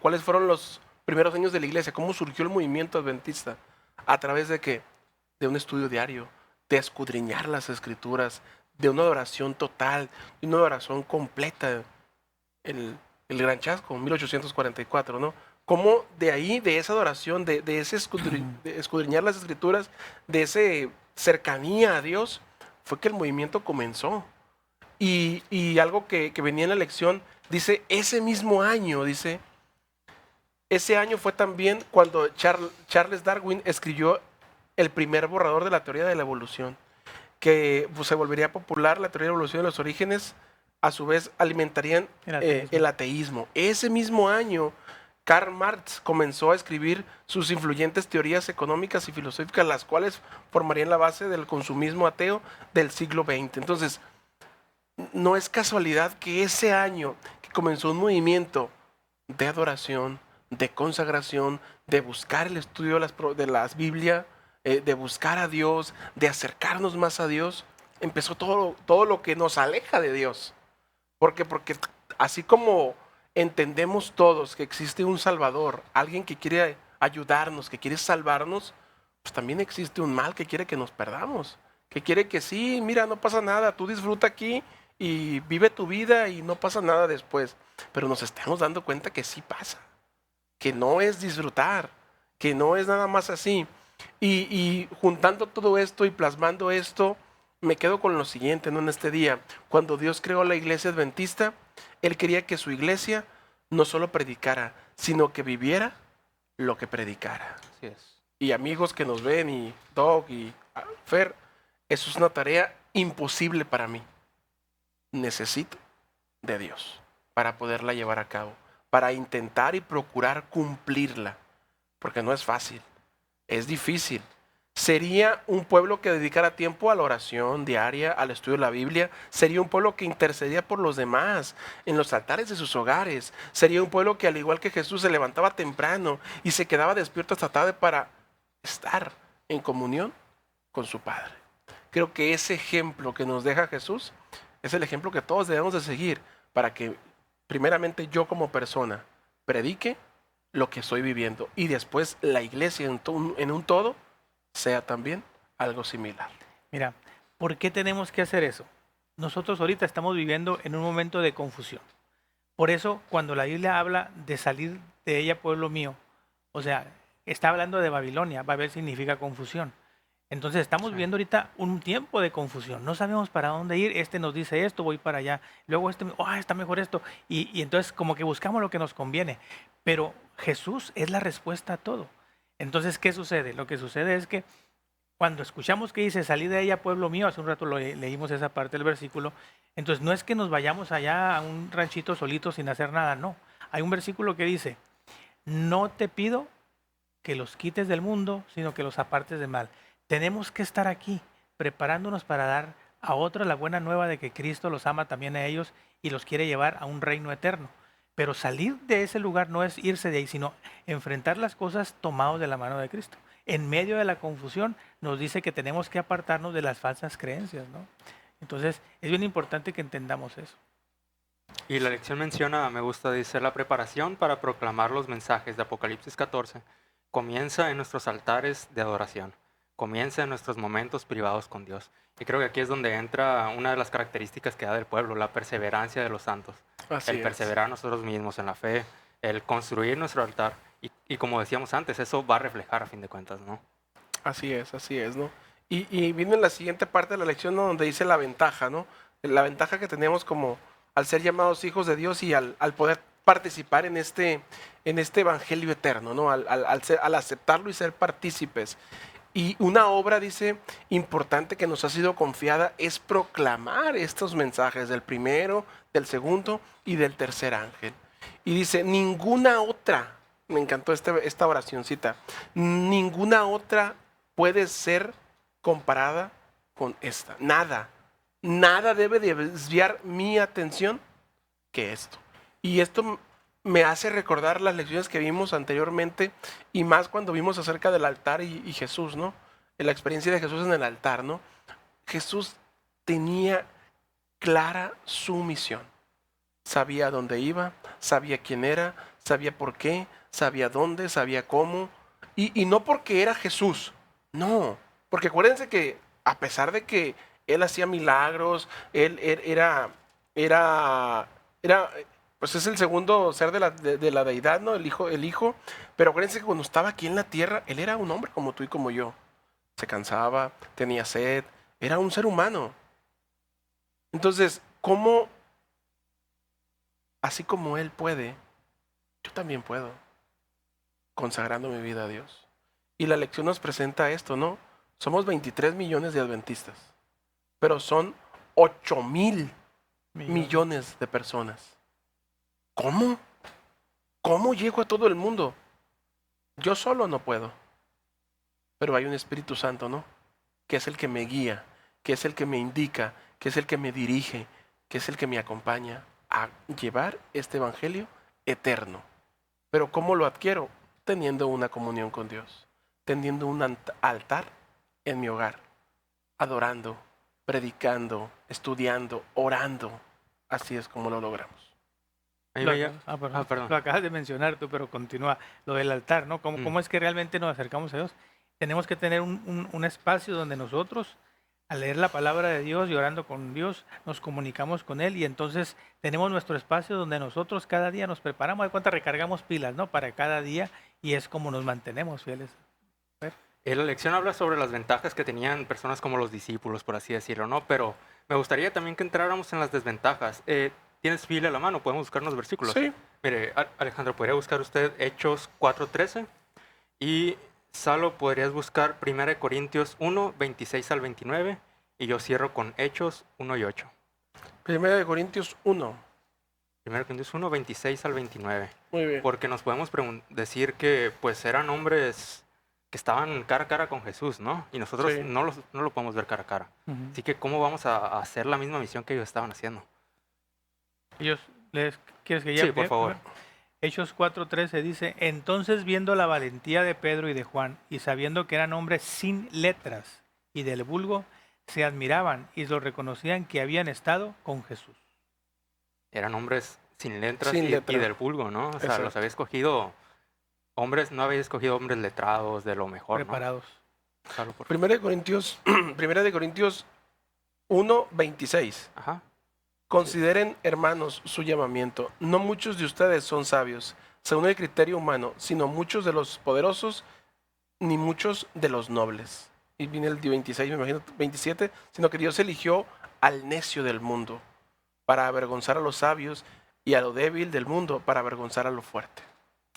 Speaker 1: ¿Cuáles fueron los primeros años de la iglesia? ¿Cómo surgió el movimiento adventista? ¿A través de qué? De un estudio diario, de escudriñar las escrituras, de una adoración total, de una adoración completa. El Gran Chasco, 1844, ¿no? Cómo de ahí, de esa adoración, de ese de escudriñar las escrituras, de esa cercanía a Dios, fue que el movimiento comenzó. Y algo que venía en la lección, dice, ese mismo año, dice, ese año fue también cuando Charles Darwin escribió el primer borrador de la teoría de la evolución, que pues, se volvería popular la teoría de la evolución de los orígenes, a su vez alimentarían el ateísmo. Ese mismo año, Karl Marx comenzó a escribir sus influyentes teorías económicas y filosóficas, las cuales formarían la base del consumismo ateo del siglo XX. Entonces, no es casualidad que ese año que comenzó un movimiento de adoración, de consagración, de buscar el estudio de las Biblias, de buscar a Dios, de acercarnos más a Dios, empezó todo lo que nos aleja de Dios. Porque así como entendemos todos que existe un Salvador, alguien que quiere ayudarnos, que quiere salvarnos, pues también existe un mal que quiere que nos perdamos, que quiere que sí, mira, no pasa nada, tú disfruta aquí y vive tu vida y no pasa nada después. Pero nos estamos dando cuenta que sí pasa, que no es disfrutar, que no es nada más así. Y juntando todo esto y plasmando esto, me quedo con lo siguiente, ¿no? En este día, cuando Dios creó la iglesia adventista, Él quería que su iglesia no solo predicara, sino que viviera lo que predicara.
Speaker 2: Así es.
Speaker 1: Y amigos que nos ven, y Doc y Fer, eso es una tarea imposible para mí. Necesito de Dios para poderla llevar a cabo, para intentar y procurar cumplirla, porque no es fácil, es difícil. Sería un pueblo que dedicara tiempo a la oración diaria, al estudio de la Biblia. Sería un pueblo que intercedía por los demás en los altares de sus hogares. Sería un pueblo que, al igual que Jesús, se levantaba temprano y se quedaba despierto hasta tarde para estar en comunión con su Padre. Creo que ese ejemplo que nos deja Jesús es el ejemplo que todos debemos de seguir para que primeramente yo como persona predique lo que estoy viviendo y después la iglesia en un todo sea también algo similar.
Speaker 3: Mira, ¿por qué tenemos que hacer eso? Nosotros ahorita estamos viviendo en un momento de confusión. Por eso, cuando la Biblia habla de salir de ella, pueblo mío, o sea, está hablando de Babilonia. Babel significa confusión. Entonces estamos viviendo ahorita un tiempo de confusión. No sabemos para dónde ir. Este nos dice esto, voy para allá. Luego está mejor esto. Y entonces como que buscamos lo que nos conviene. Pero Jesús es la respuesta a todo. Entonces, ¿qué sucede? Lo que sucede es que cuando escuchamos que dice, salí de ella, pueblo mío, hace un rato leímos esa parte del versículo, entonces no es que nos vayamos allá a un ranchito solito sin hacer nada, no. Hay un versículo que dice, no te pido que los quites del mundo, sino que los apartes del mal. Tenemos que estar aquí, preparándonos para dar a otros la buena nueva de que Cristo los ama también a ellos y los quiere llevar a un reino eterno. Pero salir de ese lugar no es irse de ahí, sino enfrentar las cosas tomados de la mano de Cristo. En medio de la confusión nos dice que tenemos que apartarnos de las falsas creencias, ¿no? Entonces es bien importante que entendamos eso.
Speaker 2: Y la lección menciona, me gusta, dice, la preparación para proclamar los mensajes de Apocalipsis 14 comienza en nuestros altares de adoración, comienza en nuestros momentos privados con Dios. Y creo que aquí es donde entra una de las características que da del pueblo, la perseverancia de los santos. El perseverar nosotros mismos en la fe, el construir nuestro altar. Y como decíamos antes, eso va a reflejar a fin de cuentas, ¿no?
Speaker 1: Así es, ¿no? Y viene la siguiente parte de la lección, ¿no? Donde dice la ventaja, ¿no? La ventaja que tenemos como al ser llamados hijos de Dios y al poder participar en este evangelio eterno, ¿no? Al aceptarlo y ser partícipes. Y una obra, dice, importante que nos ha sido confiada es proclamar estos mensajes del primero, del segundo y del tercer ángel. Y dice, ninguna otra, me encantó esta oracioncita, ninguna otra puede ser comparada con esta. Nada debe de desviar mi atención que esto. Y esto me hace recordar las lecciones que vimos anteriormente y más cuando vimos acerca del altar y Jesús, ¿no? La experiencia de Jesús en el altar, ¿no? Jesús tenía clara su misión. Sabía dónde iba, sabía quién era, sabía por qué, sabía dónde, sabía cómo. Y no porque era Jesús, no. Porque acuérdense que a pesar de que él hacía milagros, él era pues es el segundo ser de la deidad, ¿no? El hijo. Pero acuérdense que cuando estaba aquí en la tierra, él era un hombre como tú y como yo. Se cansaba, tenía sed, era un ser humano. Entonces, ¿cómo, así como él puede, yo también puedo, consagrando mi vida a Dios? Y la lección nos presenta esto, ¿no? Somos 23 millones de adventistas, pero son 8,000 millones de personas. ¿Cómo? ¿Cómo llego a todo el mundo? Yo solo no puedo. Pero hay un Espíritu Santo, ¿no? Que es el que me guía, que es el que me indica, que es el que me dirige, que es el que me acompaña a llevar este evangelio eterno. Pero ¿cómo lo adquiero? Teniendo una comunión con Dios, teniendo un altar en mi hogar, adorando, predicando, estudiando, orando. Así es como lo logramos.
Speaker 3: Perdón. Lo acabas de mencionar tú, pero continúa lo del altar, ¿no? ¿Cómo es que realmente nos acercamos a Dios? Tenemos que tener un espacio donde nosotros, al leer la palabra de Dios y orando con Dios, nos comunicamos con Él y entonces tenemos nuestro espacio donde nosotros cada día nos preparamos, de cuenta recargamos pilas, ¿no? Para cada día y es como nos mantenemos fieles.
Speaker 2: La lección habla sobre las ventajas que tenían personas como los discípulos, por así decirlo, ¿no? Pero me gustaría también que entráramos en las desventajas. ¿Tienes Biblia a la mano? ¿Podemos buscar unos versículos?
Speaker 1: Sí.
Speaker 2: Mire, Alejandro, ¿podría buscar usted Hechos 4:13? Y Salo, ¿podrías buscar 1 Corintios 1, 26 al 29? Y yo cierro con Hechos 1 y 8.
Speaker 1: 1 Corintios 1.
Speaker 2: 1 Corintios 1, 26 al 29.
Speaker 1: Muy bien.
Speaker 2: Porque nos podemos decir que pues eran hombres que estaban cara a cara con Jesús, ¿no? Y nosotros
Speaker 1: Sí.
Speaker 2: no lo podemos ver cara a cara.
Speaker 3: Ujú.
Speaker 2: Así que ¿cómo vamos a hacer la misma misión que ellos estaban haciendo?
Speaker 3: ¿Quieres que
Speaker 2: Sí, por favor.
Speaker 3: Hechos 4:13 dice, entonces viendo la valentía de Pedro y de Juan, y sabiendo que eran hombres sin letras y del vulgo, se admiraban y los reconocían que habían estado con Jesús.
Speaker 2: Eran hombres sin letras
Speaker 1: Sin
Speaker 2: y
Speaker 1: letra.
Speaker 2: del vulgo, ¿no? O sea,
Speaker 1: Exacto.
Speaker 2: los había escogido hombres, no había escogido hombres letrados de lo mejor,
Speaker 3: Preparados.
Speaker 2: ¿no? Solo por-
Speaker 1: Primera de Corintios, Primera de Corintios 1, 26.
Speaker 2: Ajá.
Speaker 1: Consideren, hermanos, su llamamiento. No muchos de ustedes son sabios, según el criterio humano, sino muchos de los poderosos, ni muchos de los nobles. Y viene el 26, me imagino, 27, sino que Dios eligió al necio del mundo para avergonzar a los sabios y a lo débil del mundo para avergonzar a lo fuerte.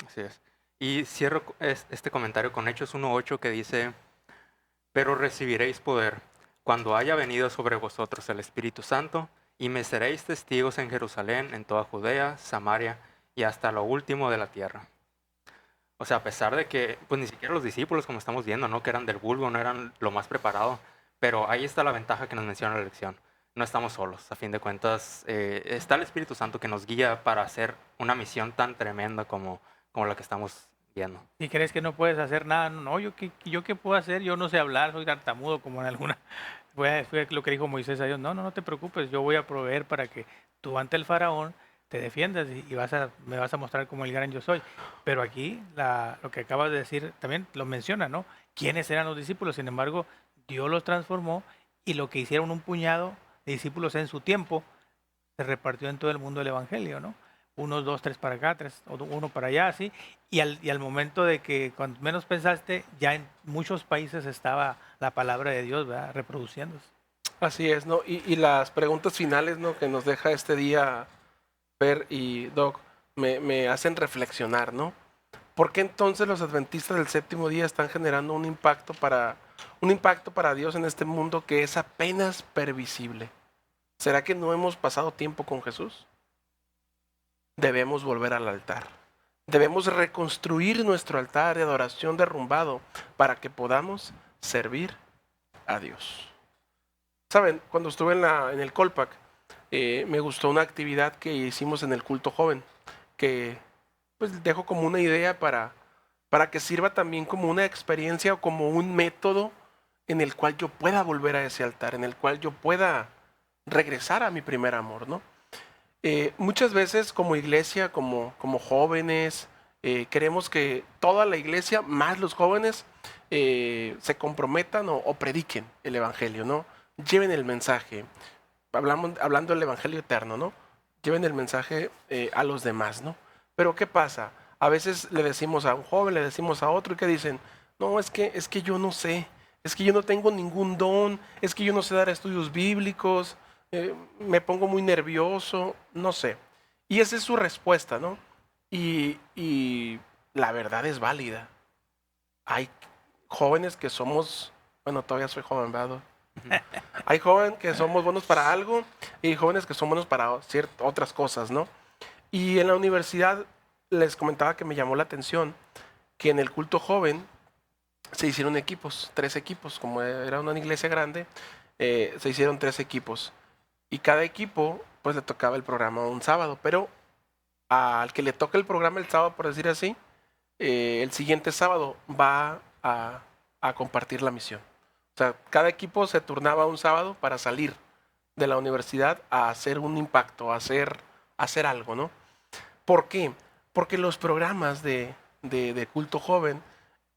Speaker 2: Así es. Y cierro este comentario con Hechos 1:8 que dice, pero recibiréis poder cuando haya venido sobre vosotros el Espíritu Santo, y me seréis testigos en Jerusalén, en toda Judea, Samaria y hasta lo último de la tierra. O sea, a pesar de que, pues ni siquiera los discípulos, como estamos viendo, ¿no? Que eran del vulgo, no eran lo más preparado, pero ahí está la ventaja que nos menciona la lección. No estamos solos, a fin de cuentas, está el Espíritu Santo que nos guía para hacer una misión tan tremenda como la que estamos viendo.
Speaker 3: ¿Y crees que no puedes hacer nada? No, ¿yo qué puedo hacer? Yo no sé hablar, soy tartamudo como en alguna... Fue lo que dijo Moisés a Dios, no te preocupes, yo voy a proveer para que tú ante el faraón te defiendas y me vas a mostrar como el gran yo soy. Pero aquí lo que acabas de decir también lo menciona, ¿no? ¿Quiénes eran los discípulos? Sin embargo, Dios los transformó y lo que hicieron un puñado de discípulos en su tiempo se repartió en todo el mundo el evangelio, ¿no? Unos, dos, tres para acá, uno para allá, así. Y al momento de que cuando menos pensaste, ya en muchos países estaba la palabra de Dios, ¿verdad? Reproduciéndose.
Speaker 1: Así es, ¿no? Y las preguntas finales, ¿no? Que nos deja este día, Per y Doc, me hacen reflexionar, ¿no? ¿Por qué entonces los adventistas del séptimo día están generando un impacto para Dios en este mundo que es apenas previsible? ¿Será que no hemos pasado tiempo con Jesús? Debemos volver al altar. Debemos reconstruir nuestro altar de adoración derrumbado para que podamos servir a Dios. Saben, cuando estuve en el Colpac, me gustó una actividad que hicimos en el culto joven, que pues dejo como una idea para que sirva también como una experiencia o como un método en el cual yo pueda volver a ese altar, en el cual yo pueda regresar a mi primer amor, ¿no? Muchas veces como iglesia, como jóvenes, queremos que toda la iglesia, más los jóvenes, se comprometan o prediquen el evangelio, ¿no? Lleven el mensaje, hablando del evangelio eterno, ¿no? Lleven el mensaje a los demás, ¿no? Pero ¿qué pasa? A veces le decimos a un joven, le decimos a otro, y que dicen, no, es que yo no sé, es que yo no tengo ningún don, es que yo no sé dar estudios bíblicos, me pongo muy nervioso, no sé. Y esa es su respuesta, ¿no? Y la verdad es válida. Hay jóvenes que somos, bueno, todavía soy joven, ¿verdad? Hay jóvenes que somos buenos para algo y jóvenes que son buenos para otras cosas, ¿no? Y en la universidad les comentaba que me llamó la atención que en el culto joven se hicieron equipos, 3 equipos, como era una iglesia grande, se hicieron 3 equipos. Y cada equipo, pues le tocaba el programa un sábado, pero al que le toca el programa el sábado, por decir así, el siguiente sábado va a compartir la misión. O sea, cada equipo se turnaba un sábado para salir de la universidad a hacer un impacto, a hacer algo, ¿no? ¿Por qué? Porque los programas de culto joven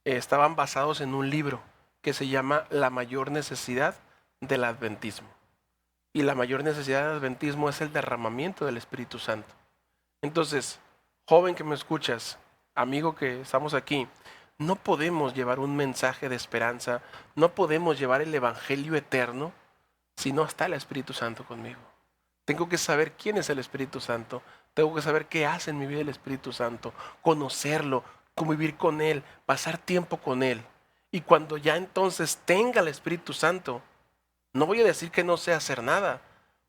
Speaker 1: estaban basados en un libro que se llama La mayor necesidad del adventismo. Y la mayor necesidad del adventismo es el derramamiento del Espíritu Santo. Entonces, joven que me escuchas, amigo que estamos aquí, no podemos llevar un mensaje de esperanza, no podemos llevar el evangelio eterno si no está el Espíritu Santo conmigo. Tengo que saber quién es el Espíritu Santo, tengo que saber qué hace en mi vida el Espíritu Santo, conocerlo, convivir con Él, pasar tiempo con Él. Y cuando ya entonces tenga el Espíritu Santo, no voy a decir que no sé hacer nada,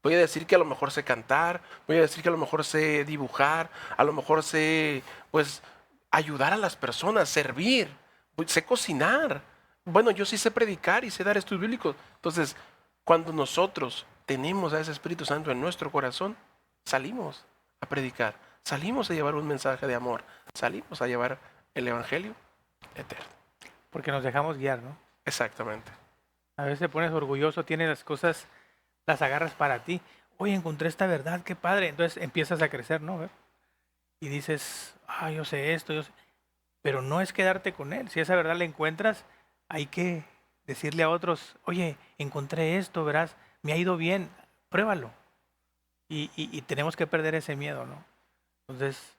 Speaker 1: Voy a decir que a lo mejor sé cantar, voy a decir que a lo mejor sé dibujar, a lo mejor sé, pues, ayudar a las personas, servir, sé cocinar. Bueno, yo sí sé predicar y sé dar estudios bíblicos. Entonces, cuando nosotros tenemos a ese Espíritu Santo en nuestro corazón, salimos a predicar, salimos a llevar un mensaje de amor, salimos a llevar el Evangelio eterno.
Speaker 3: Porque nos dejamos guiar, ¿no?
Speaker 1: Exactamente.
Speaker 3: A veces te pones orgulloso, tienes las cosas, las agarras para ti. Oye, encontré esta verdad, qué padre. Entonces empiezas a crecer, ¿no? Y dices, yo sé esto, yo sé. Pero no es quedarte con él. Si esa verdad la encuentras, hay que decirle a otros, oye, encontré esto, verás, me ha ido bien, pruébalo. Y tenemos que perder ese miedo, ¿no? Entonces,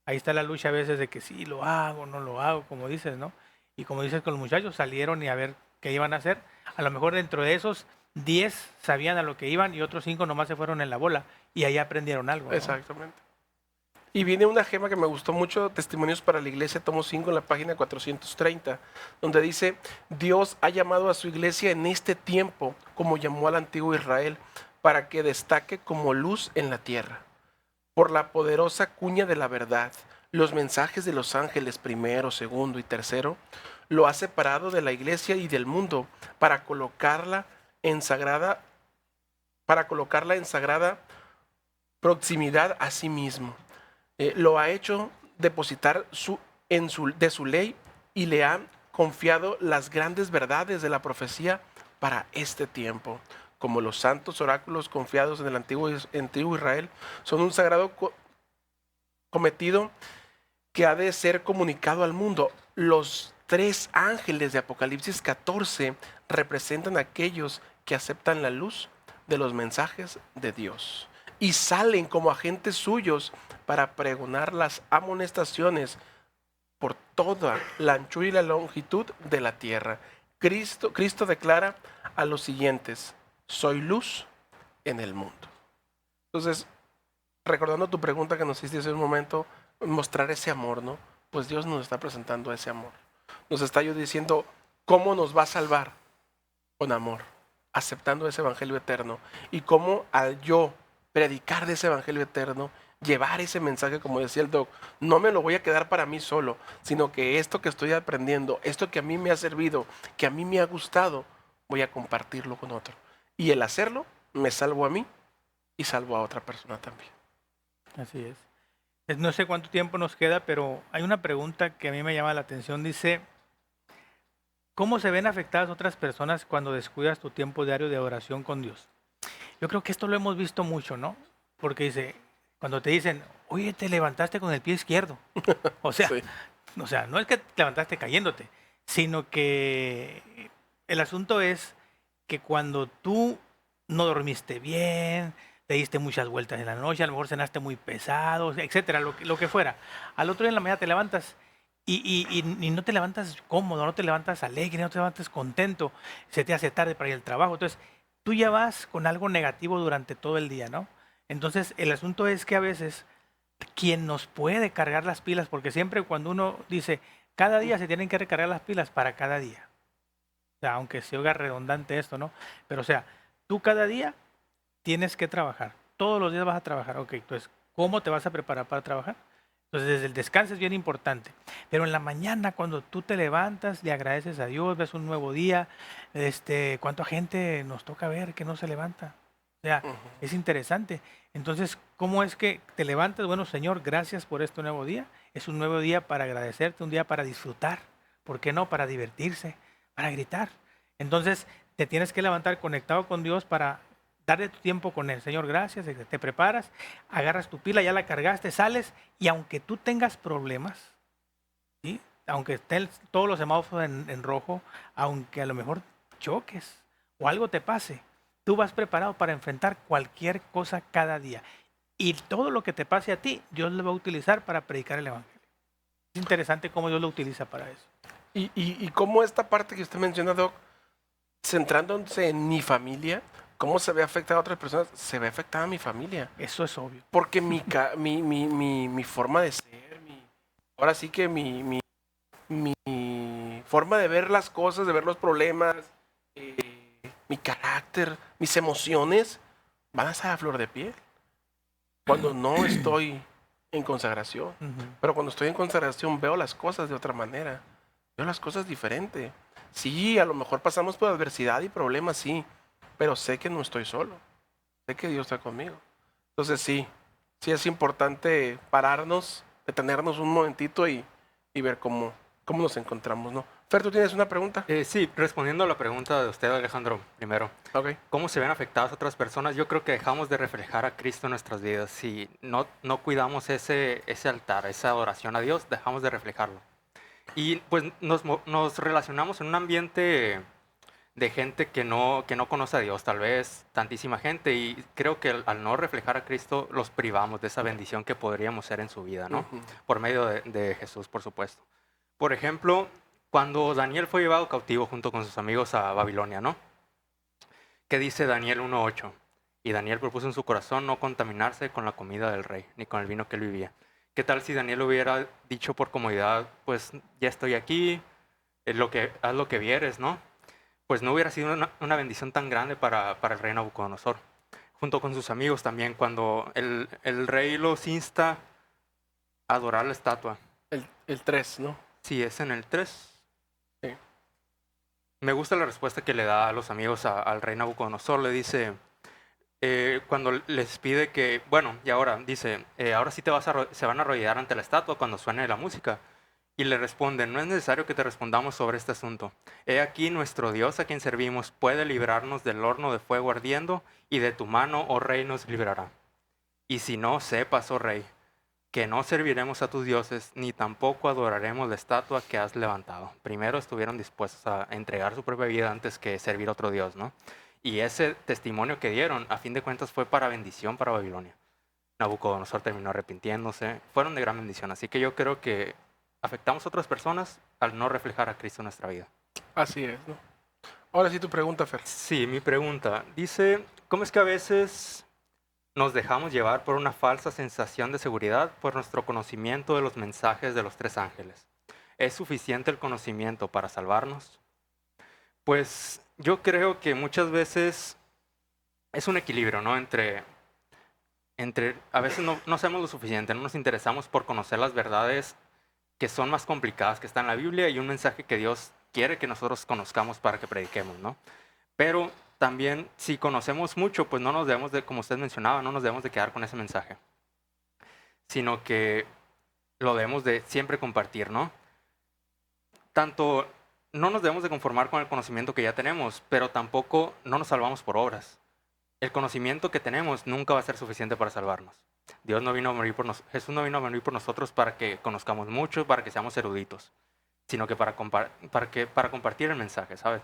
Speaker 3: ahí está la lucha a veces de que sí, lo hago, no lo hago, como dices, ¿no? Y como dices con los muchachos, salieron y a ver qué iban a hacer. A lo mejor dentro de esos 10 sabían a lo que iban y otros 5 nomás se fueron en la bola y ahí aprendieron algo, ¿no?
Speaker 1: Exactamente. Y viene una gema que me gustó mucho, Testimonios para la Iglesia, tomo 5, en la página 430, donde dice, Dios ha llamado a su iglesia en este tiempo, como llamó al antiguo Israel, para que destaque como luz en la tierra. Por la poderosa cuña de la verdad, los mensajes de los ángeles primero, segundo y tercero, lo ha separado de la iglesia y del mundo para colocarla en sagrada proximidad a sí mismo. Lo ha hecho depositar de su ley y le ha confiado las grandes verdades de la profecía para este tiempo. Como los santos oráculos confiados en el antiguo Israel, son un sagrado cometido que ha de ser comunicado al mundo. Los 3 ángeles de Apocalipsis 14 representan a aquellos que aceptan la luz de los mensajes de Dios y salen como agentes suyos para pregonar las amonestaciones por toda la anchura y la longitud de la tierra. Cristo declara a los siguientes, soy luz en el mundo. Entonces, recordando tu pregunta que nos hiciste hace un momento, mostrar ese amor, ¿no? Pues Dios nos está presentando ese amor. Nos está diciendo cómo nos va a salvar con amor, aceptando ese evangelio eterno. Y cómo al yo predicar de ese evangelio eterno, llevar ese mensaje, como decía el doc, no me lo voy a quedar para mí solo, sino que esto que estoy aprendiendo, esto que a mí me ha servido, que a mí me ha gustado, voy a compartirlo con otro. Y el hacerlo, me salvo a mí y salvo a otra persona también.
Speaker 3: Así es. No sé cuánto tiempo nos queda, pero hay una pregunta que a mí me llama la atención. Dice, ¿cómo se ven afectadas otras personas cuando descuidas tu tiempo diario de oración con Dios? Yo creo que esto lo hemos visto mucho, ¿no? Porque dice, cuando te dicen, oye, te levantaste con el pie izquierdo. O sea,
Speaker 1: Sí.
Speaker 3: no es que te levantaste cayéndote, sino que el asunto es que cuando tú no dormiste bien, te diste muchas vueltas en la noche, a lo mejor cenaste muy pesado, etcétera, lo que fuera. Al otro día en la mañana te levantas y no te levantas cómodo, no te levantas alegre, no te levantas contento, se te hace tarde para ir al trabajo. Entonces, tú ya vas con algo negativo durante todo el día, ¿no? Entonces, el asunto es que a veces quien nos puede cargar las pilas, porque siempre cuando uno dice, cada día se tienen que recargar las pilas para cada día. O sea, aunque se oiga redundante esto, ¿no? Pero o sea, tú cada día tienes que trabajar. Todos los días vas a trabajar. Ok, entonces, ¿cómo te vas a preparar para trabajar? Entonces, desde el descanso es bien importante. Pero en la mañana, cuando tú te levantas, le agradeces a Dios, ves un nuevo día. ¿Cuánta gente nos toca ver que no se levanta? O sea, es interesante. Entonces, ¿cómo es que te levantas? Bueno, Señor, gracias por este nuevo día. Es un nuevo día para agradecerte, un día para disfrutar. ¿Por qué no? Para divertirse, para gritar. Entonces, te tienes que levantar conectado con Dios para darle tu tiempo con Él. Señor, gracias. Te preparas, agarras tu pila, ya la cargaste, sales y aunque tú tengas problemas, ¿sí? Aunque estén todos los semáforos en rojo, aunque a lo mejor choques o algo te pase, tú vas preparado para enfrentar cualquier cosa cada día. Y todo lo que te pase a ti, Dios lo va a utilizar para predicar el Evangelio. Es interesante cómo Dios lo utiliza para eso.
Speaker 1: Y cómo esta parte que usted menciona, Doc, centrándose en mi familia, ¿cómo se ve afectada a otras personas? Se ve afectada a mi familia.
Speaker 3: Eso es obvio.
Speaker 1: Porque mi forma de ser, ahora sí que mi forma de ver las cosas, de ver los problemas, mi carácter, mis emociones, van a estar a flor de piel. Cuando no estoy en consagración.
Speaker 3: Ujú.
Speaker 1: Pero cuando estoy en consagración veo las cosas de otra manera. Veo las cosas diferente. Sí, a lo mejor pasamos por adversidad y problemas, sí. Pero sé que no estoy solo. Sé que Dios está conmigo. Entonces sí es importante pararnos, detenernos un momentito y ver cómo nos encontramos, ¿no? Fer, ¿tú tienes una pregunta?
Speaker 2: Sí, respondiendo a la pregunta de usted, Alejandro, primero,
Speaker 1: Ok.
Speaker 2: ¿cómo se ven afectadas otras personas? Yo creo que dejamos de reflejar a Cristo en nuestras vidas. Si no cuidamos ese altar, esa adoración a Dios, dejamos de reflejarlo. Y pues nos relacionamos en un ambiente de gente que no conoce a Dios, tal vez tantísima gente, y creo que al no reflejar a Cristo los privamos de esa bendición que podríamos ser en su vida, ¿no?
Speaker 1: Ujú.
Speaker 2: Por medio de Jesús, por supuesto. Por ejemplo, cuando Daniel fue llevado cautivo junto con sus amigos a Babilonia, ¿no? ¿Qué dice Daniel 1:8? Y Daniel propuso en su corazón no contaminarse con la comida del rey, ni con el vino que él vivía. ¿Qué tal si Daniel hubiera dicho por comodidad, pues ya estoy aquí, haz lo que vieres, ¿no? Pues no hubiera sido una bendición tan grande para el rey Nabucodonosor. Junto con sus amigos también, cuando el rey los insta a adorar la estatua.
Speaker 1: El 3, ¿no?
Speaker 2: Sí, es en el 3.
Speaker 1: Sí.
Speaker 2: Me gusta la respuesta que le da a los amigos al rey Nabucodonosor. Le dice, cuando les pide que, bueno, y ahora, dice, ahora sí se van a arrodillar ante la estatua cuando suene la música. Y le responden, no es necesario que te respondamos sobre este asunto. He aquí nuestro Dios a quien servimos puede librarnos del horno de fuego ardiendo, y de tu mano, oh rey, nos librará. Y si no, sepas, oh rey, que no serviremos a tus dioses, ni tampoco adoraremos la estatua que has levantado. Primero estuvieron dispuestos a entregar su propia vida antes que servir a otro dios, ¿no? Y ese testimonio que dieron, a fin de cuentas, fue para bendición para Babilonia. Nabucodonosor terminó arrepintiéndose. Fueron de gran bendición. Así que yo creo que afectamos a otras personas al no reflejar a Cristo en nuestra vida.
Speaker 1: Así es, ¿no? Ahora sí tu pregunta, Fer.
Speaker 2: Sí, mi pregunta dice, ¿cómo es que a veces nos dejamos llevar por una falsa sensación de seguridad por nuestro conocimiento de los mensajes de los tres ángeles? ¿Es suficiente el conocimiento para salvarnos? Pues yo creo que muchas veces es un equilibrio, ¿no? Entre a veces no sabemos lo suficiente, no nos interesamos por conocer las verdades que son más complicadas que están en la Biblia y un mensaje que Dios quiere que nosotros conozcamos para que prediquemos, ¿no? Pero también si conocemos mucho, pues no nos debemos de, como usted mencionaba, no nos debemos de quedar con ese mensaje, sino que lo debemos de siempre compartir, ¿no? Tanto no nos debemos de conformar con el conocimiento que ya tenemos, pero tampoco no nos salvamos por obras. El conocimiento que tenemos nunca va a ser suficiente para salvarnos. Jesús no vino a morir por nosotros para que conozcamos mucho, para que seamos eruditos, sino que para compartir el mensaje, ¿sabes?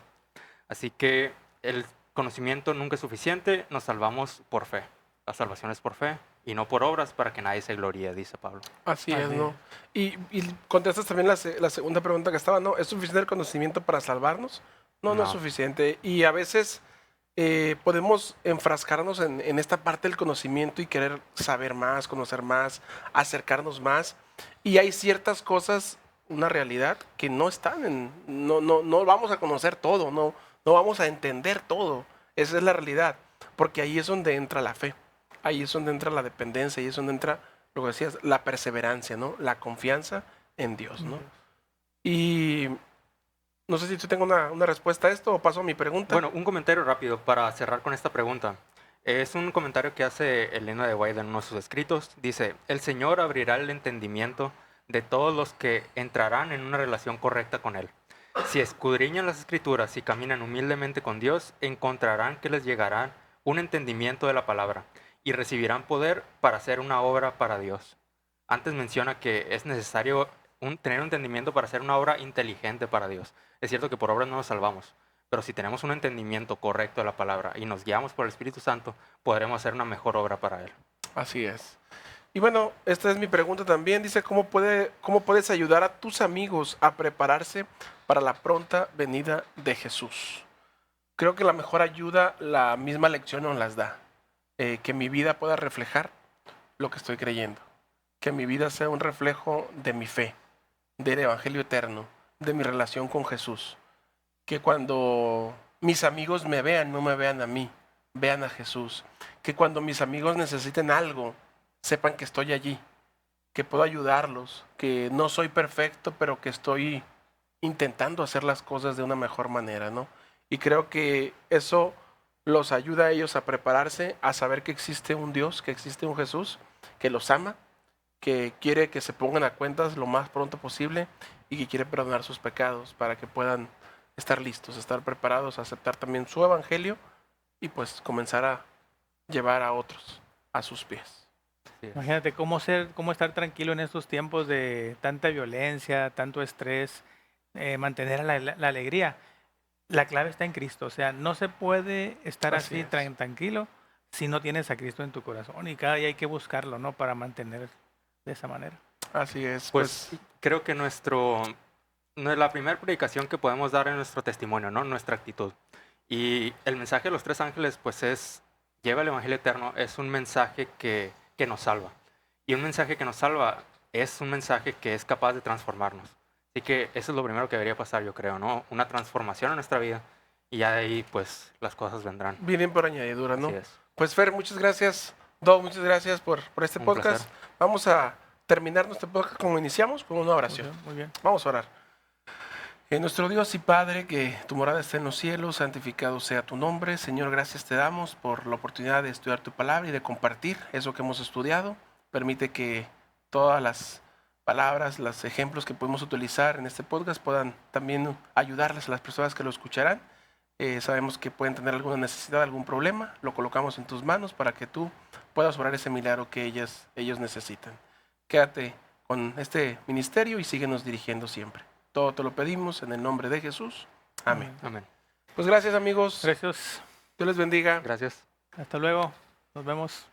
Speaker 2: Así que el conocimiento nunca es suficiente, nos salvamos por fe. La salvación es por fe y no por obras para que nadie se gloríe, dice Pablo.
Speaker 1: Así es,
Speaker 3: Así
Speaker 1: ¿no? Y contestas también la segunda pregunta que estaba, ¿no? ¿Es suficiente el conocimiento para salvarnos? No es
Speaker 2: No.
Speaker 1: suficiente. Y a veces podemos enfrascarnos en esta parte del conocimiento y querer saber más, conocer más, acercarnos más. Y hay ciertas cosas, una realidad, que no están no vamos a conocer todo, no vamos a entender todo. Esa es la realidad. Porque ahí es donde entra la fe. Ahí es donde entra la dependencia, ahí es donde entra, lo que decías, la perseverancia, ¿no? La confianza en Dios, ¿no? Y no sé si tú tengo una respuesta a esto o paso a mi pregunta.
Speaker 2: Bueno, un comentario rápido para cerrar con esta pregunta. Es un comentario que hace Elena de White en uno de sus escritos. Dice, el Señor abrirá el entendimiento de todos los que entrarán en una relación correcta con Él. Si escudriñan las Escrituras y caminan humildemente con Dios, encontrarán que les llegará un entendimiento de la palabra y recibirán poder para hacer una obra para Dios. Antes menciona que es necesario tener un entendimiento para hacer una obra inteligente para Dios. Es cierto que por obras no nos salvamos, pero si tenemos un entendimiento correcto de la palabra y nos guiamos por el Espíritu Santo, podremos hacer una mejor obra para Él.
Speaker 1: Así es. Y bueno, esta es mi pregunta también. Dice, ¿cómo puedes ayudar a tus amigos a prepararse para la pronta venida de Jesús? Creo que la mejor ayuda, la misma lección nos las da. Que mi vida pueda reflejar lo que estoy creyendo. Que mi vida sea un reflejo de mi fe, del Evangelio eterno, de mi relación con Jesús. Que cuando mis amigos me vean, no me vean a mí, vean a Jesús. Que cuando mis amigos necesiten algo, sepan que estoy allí, que puedo ayudarlos, que no soy perfecto, pero que estoy intentando hacer las cosas de una mejor manera, ¿no? Y creo que eso los ayuda a ellos a prepararse, a saber que existe un Dios, que existe un Jesús, que los ama, que quiere que se pongan a cuentas lo más pronto posible y que quiere perdonar sus pecados para que puedan estar listos, estar preparados a aceptar también su evangelio y pues comenzar a llevar a otros a sus pies.
Speaker 2: Sí.
Speaker 3: Imagínate cómo estar tranquilo en estos tiempos de tanta violencia, tanto estrés, mantener la alegría. La clave está en Cristo, o sea, no se puede estar
Speaker 1: Así
Speaker 3: así
Speaker 1: es.
Speaker 3: tranquilo si no tienes a Cristo en tu corazón y cada día hay que buscarlo, ¿no? Para mantener de esa manera.
Speaker 1: Así es,
Speaker 2: Pues creo que la primera predicación que podemos dar es nuestro testimonio, ¿no? Nuestra actitud. Y el mensaje de los tres ángeles, pues lleva el Evangelio eterno, es un mensaje que nos salva. Y un mensaje que nos salva es un mensaje que es capaz de transformarnos. Así que eso es lo primero que debería pasar, yo creo, ¿no? Una transformación en nuestra vida y ya de ahí, pues, las cosas vendrán.
Speaker 1: vienen por añadidura, ¿no?
Speaker 2: Así es.
Speaker 1: Pues Fer, muchas gracias. Doug, muchas gracias por este
Speaker 2: Un
Speaker 1: podcast.
Speaker 2: placer.
Speaker 1: Vamos a terminar nuestro podcast como iniciamos, con una oración.
Speaker 3: Muy bien.
Speaker 1: Vamos a orar. Nuestro Dios y Padre, que tu morada esté en los cielos, santificado sea tu nombre. Señor, gracias te damos por la oportunidad de estudiar tu palabra y de compartir eso que hemos estudiado. Permite que todas las palabras, los ejemplos que podemos utilizar en este podcast puedan también ayudarles a las personas que lo escucharán. Sabemos que pueden tener alguna necesidad, algún problema. Lo colocamos en tus manos para que tú puedas obrar ese milagro que ellos necesitan. Quédate con este ministerio y síguenos dirigiendo siempre. Todo te lo pedimos en el nombre de Jesús. Amén.
Speaker 2: Amén.
Speaker 1: Pues gracias, amigos.
Speaker 3: Gracias.
Speaker 1: Dios les bendiga.
Speaker 2: Gracias.
Speaker 3: Hasta luego. Nos vemos.